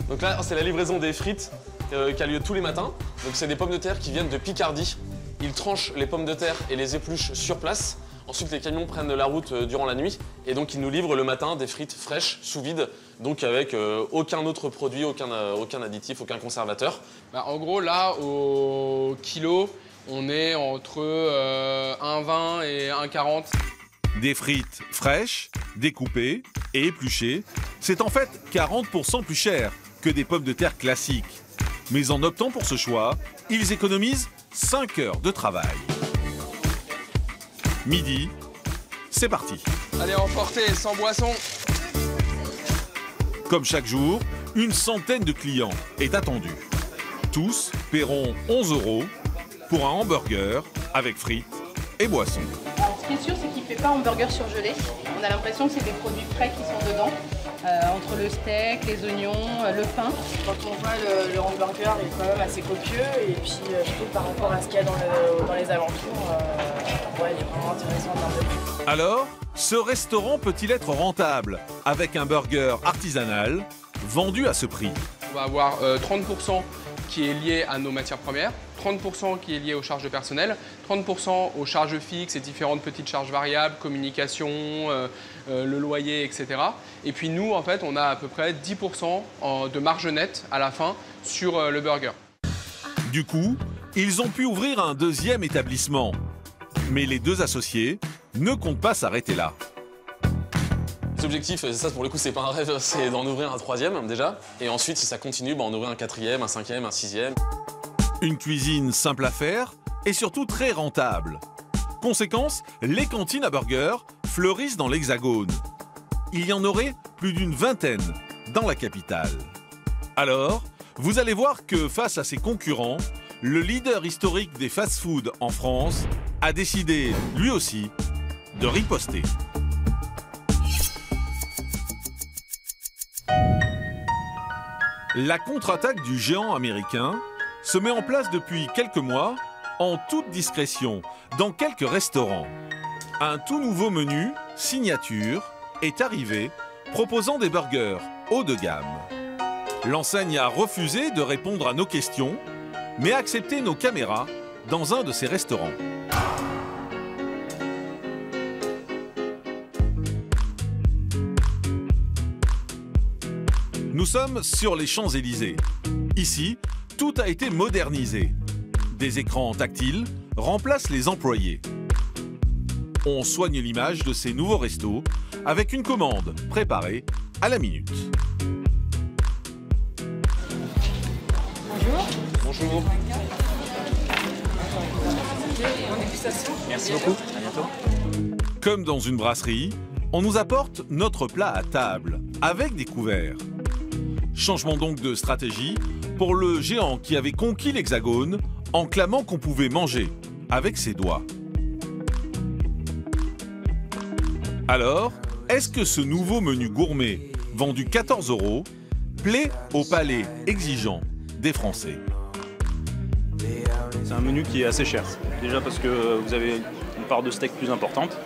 Donc là, c'est la livraison des frites qui a lieu tous les matins. Donc c'est des pommes de terre qui viennent de Picardie. Ils tranchent les pommes de terre et les épluchent sur place. Ensuite, les camions prennent la route durant la nuit et donc ils nous livrent le matin des frites fraîches, sous vide, donc avec aucun autre produit, aucun additif, aucun conservateur. En gros, là, au kilo, on est entre 1,20 et 1,40. Des frites fraîches, découpées et épluchées, c'est en fait 40% plus cher que des pommes de terre classiques. Mais en optant pour ce choix, ils économisent 5 heures de travail. Midi, c'est parti. Allez, emporter, sans boisson. Comme chaque jour, une centaine de clients est attendue. Tous paieront 11 € pour un hamburger avec frites et boissons. Ce qui est sûr, c'est qu'il ne fait pas hamburger surgelé. On a l'impression que c'est des produits frais qui sont dedans. entre le steak, les oignons, le pain. Quand on voit le hamburger, il est quand même assez copieux. Et puis, je trouve par rapport à ce qu'il y a dans les alentours, ouais, il est vraiment intéressant en termes de prix. Alors, ce restaurant peut-il être rentable avec un burger artisanal vendu à ce prix? On va avoir 30% qui est lié à nos matières premières, 30% qui est lié aux charges de personnel, 30% aux charges fixes et différentes petites charges variables, communication, le loyer, etc. Et puis nous, en fait, on a à peu près 10% de marge nette à la fin sur le burger. Du coup, ils ont pu ouvrir un deuxième établissement. Mais les deux associés ne comptent pas s'arrêter là. L'objectif, ça pour le coup, c'est pas un rêve, c'est d'en ouvrir un troisième déjà. Et ensuite, si ça continue, en ouvrir un quatrième, un cinquième, un sixième. Une cuisine simple à faire et surtout très rentable. Conséquence, les cantines à burgers fleurissent dans l'Hexagone. Il y en aurait plus d'une vingtaine dans la capitale. Alors, vous allez voir que face à ses concurrents, le leader historique des fast-foods en France a décidé, lui aussi, de riposter. La contre-attaque du géant américain se met en place depuis quelques mois, en toute discrétion, dans quelques restaurants. Un tout nouveau menu, signature, est arrivé, proposant des burgers haut de gamme. L'enseigne a refusé de répondre à nos questions, mais a accepté nos caméras dans un de ses restaurants. Nous sommes sur les Champs-Élysées. Ici, tout a été modernisé. Des écrans tactiles remplacent les employés. On soigne l'image de ces nouveaux restos avec une commande préparée à la minute. Bonjour. Bonjour. Merci beaucoup, à bientôt. Comme dans une brasserie, on nous apporte notre plat à table, avec des couverts. Changement donc de stratégie pour le géant qui avait conquis l'Hexagone en clamant qu'on pouvait manger avec ses doigts. Alors, est-ce que ce nouveau menu gourmet, vendu 14 €, plaît au palais exigeant des Français? C'est un menu qui est assez cher. Déjà parce que vous avez une part de steak plus importante.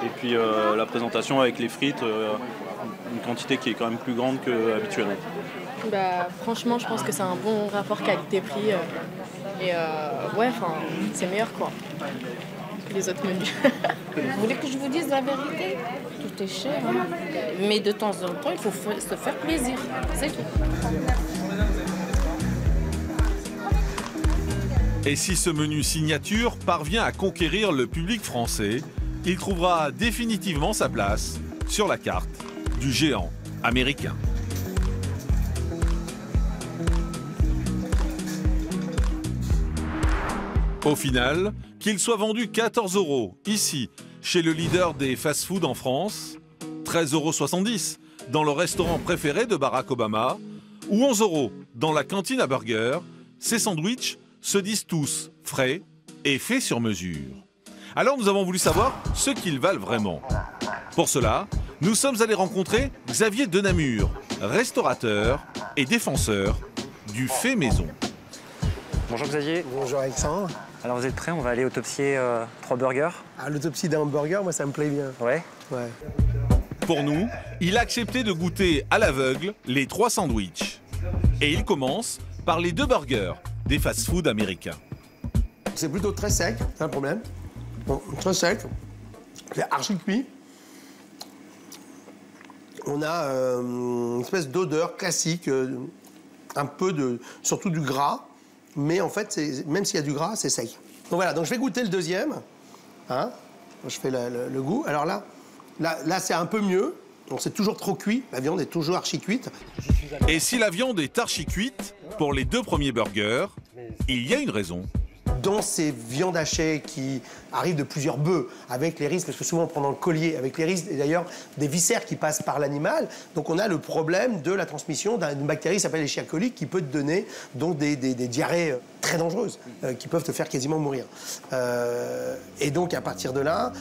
Et puis la présentation avec les frites, une quantité qui est quand même plus grande qu'habituellement. Bah, franchement, je pense que c'est un bon rapport qualité-prix. Ouais, c'est meilleur quoi que les autres menus. Vous voulez que je vous dise la vérité? Tout est cher, hein. Mais de temps en temps, il faut se faire plaisir. C'est tout. Et si ce menu signature parvient à conquérir le public français, il trouvera définitivement sa place sur la carte du géant américain. Au final, qu'il soit vendu 14 € ici, chez le leader des fast-foods en France, 13,70 € dans le restaurant préféré de Barack Obama, ou 11 € dans la cantine à burger, ces sandwichs se disent tous frais et faits sur mesure. Alors nous avons voulu savoir ce qu'ils valent vraiment. Pour cela, nous sommes allés rencontrer Xavier Denamur, restaurateur et défenseur du fait maison. Bonjour Xavier. Bonjour Alexandre. Alors vous êtes prêts? On va aller autopsier 3 burgers. Ah, l'autopsie d'un hamburger, moi ça me plaît bien. Ouais. Ouais. Pour nous, il a accepté de goûter à l'aveugle les 3 sandwichs. Et il commence par les 2 burgers des fast-foods américains. C'est plutôt très sec, c'est un problème. Bon, très sec, c'est archi cuit. On a une espèce d'odeur classique, un peu de, surtout du gras, mais en fait, même s'il y a du gras, c'est sec. Donc voilà, donc je vais goûter le deuxième. Hein, je fais le goût. Alors là c'est un peu mieux. Donc c'est toujours trop cuit, la viande est toujours archi cuite. Et si la viande est archi cuite, pour les 2 premiers burgers, il y a une raison. Dans ces viandes hachées qui arrivent de plusieurs bœufs, avec les risques, parce que souvent on prend dans le collier, avec les risques, et d'ailleurs des viscères qui passent par l'animal, donc on a le problème de la transmission d'une bactérie qui s'appelle Escherichia coli, qui peut te donner donc des diarrhées très dangereuses, qui peuvent te faire quasiment mourir. Et donc à partir de là,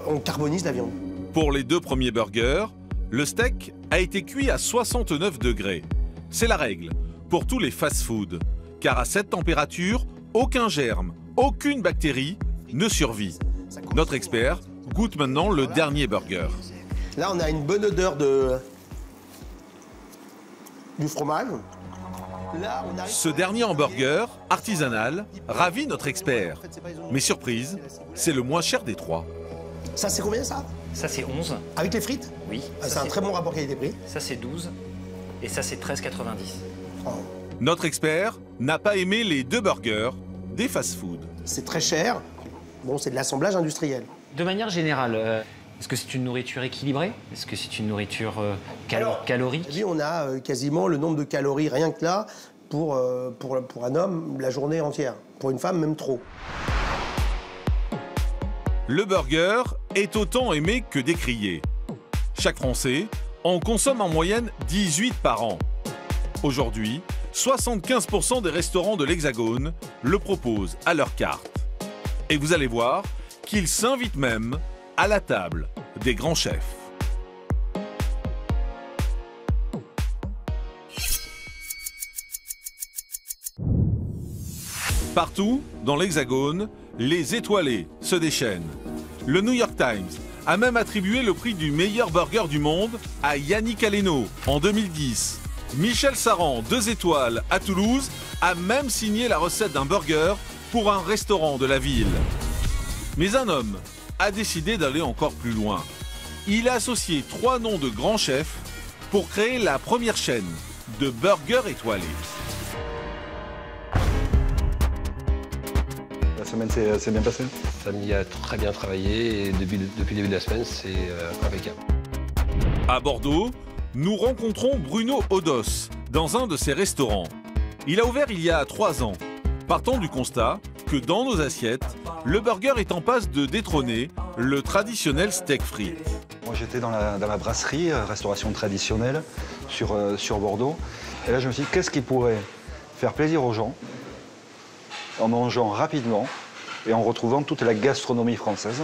on carbonise la viande. Pour les 2 premiers burgers, Le steak a été cuit à 69 degrés. C'est la règle pour tous les fast-foods, car à cette température, aucun germe, aucune bactérie ne survit. Notre expert goûte maintenant le dernier burger. Là, on a une bonne odeur du fromage. Là, on arrive... Ce dernier hamburger, artisanal, ravit notre expert. Mais surprise, c'est le moins cher des trois. Ça, c'est combien, ça? Ça, c'est 11. Avec les frites? Oui. Ah, c'est un très bon rapport qualité-prix. Ça, c'est 12. Et ça, c'est 13,90. Oh. Notre expert n'a pas aimé les deux burgers des fast-foods. C'est très cher. Bon, c'est de l'assemblage industriel. De manière générale, est-ce que c'est une nourriture équilibrée? Est-ce que c'est une nourriture calorique? Oui, on a quasiment le nombre de calories, rien que là, pour un homme, la journée entière. Pour une femme, même trop. Le burger est autant aimé que décrié. Chaque Français en consomme en moyenne 18 par an. Aujourd'hui, 75% des restaurants de l'Hexagone le proposent à leur carte. Et vous allez voir qu'ils s'invitent même à la table des grands chefs. Partout dans l'Hexagone, les étoilés se déchaînent. Le New York Times a même attribué le prix du meilleur burger du monde à Yannick Aleno en 2010. Michel Saran, 2 étoiles à Toulouse, a même signé la recette d'un burger pour un restaurant de la ville. Mais un homme a décidé d'aller encore plus loin. Il a associé 3 noms de grands chefs pour créer la première chaîne de burgers étoilés. La semaine s'est bien passée? Samy a très bien travaillé et depuis le début de la semaine, c'est impeccable. À Bordeaux, nous rencontrons Bruno Odos dans un de ses restaurants. Il a ouvert il y a 3 ans, partant du constat que dans nos assiettes, le burger est en passe de détrôner le traditionnel steak frites. Moi j'étais dans ma brasserie, restauration traditionnelle, sur Bordeaux. Et là je me suis dit, qu'est-ce qui pourrait faire plaisir aux gens en mangeant rapidement et en retrouvant toute la gastronomie française.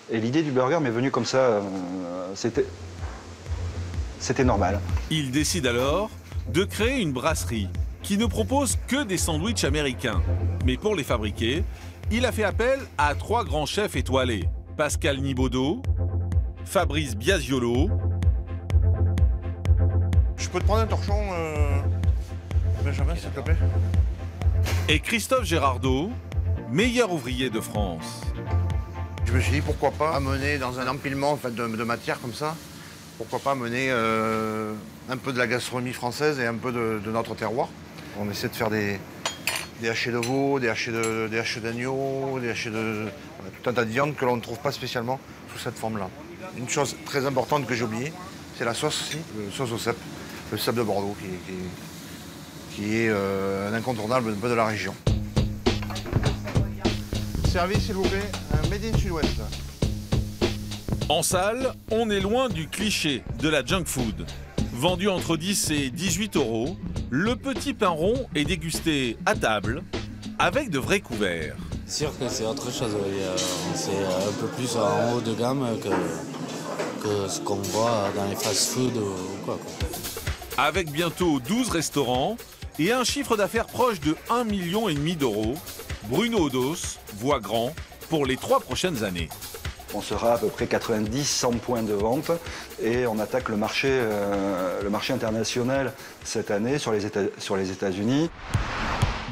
Et l'idée du burger m'est venue comme ça, c'était normal. Il décide alors de créer une brasserie qui ne propose que des sandwichs américains. Mais pour les fabriquer, il a fait appel à 3 grands chefs étoilés. Pascal Nibaudot, Fabrice Biasiolo. Je peux te prendre un torchon, Benjamin, s'il te plaît? Et Christophe Gérardeau, meilleur ouvrier de France. Je me suis dit, pourquoi pas amener dans un empilement en fait, de matière comme ça, pourquoi pas amener un peu de la gastronomie française et un peu de notre terroir. On essaie de faire des hachés de veau, des hachés d'agneau, des hachés de... tout un tas de viandes que l'on ne trouve pas spécialement sous cette forme-là. Une chose très importante que j'ai oubliée, c'est la sauce aussi, la sauce au cèpe, le cèpe de Bordeaux, qui est un incontournable un peu de la région. Servi, s'il vous plaît, un Made in Sud-Ouest. En salle, on est loin du cliché de la junk food. Vendu entre 10 et 18 €, le petit pain rond est dégusté à table avec de vrais couverts. C'est sûr que c'est autre chose, c'est un peu plus en haut de gamme que ce qu'on voit dans les fast-food ou quoi. Avec bientôt 12 restaurants et un chiffre d'affaires proche de 1,5 million d'euros, Bruno Odos voit grand pour les 3 prochaines années. On sera à peu près 90-100 points de vente et on attaque le marché international cette année sur les États-Unis.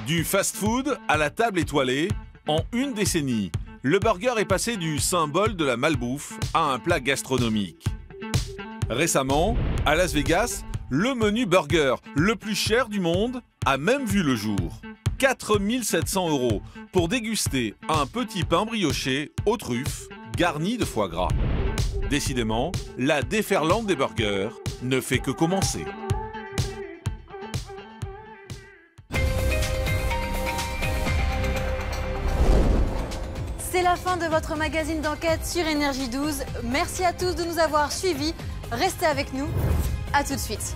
Du fast-food à la table étoilée, en une décennie, le burger est passé du symbole de la malbouffe à un plat gastronomique. Récemment, à Las Vegas, le menu burger le plus cher du monde a même vu le jour. 4 700 € pour déguster un petit pain brioché aux truffes garni de foie gras. Décidément, la déferlante des burgers ne fait que commencer. C'est la fin de votre magazine d'enquête sur Énergie 12. Merci à tous de nous avoir suivis. Restez avec nous. À tout de suite.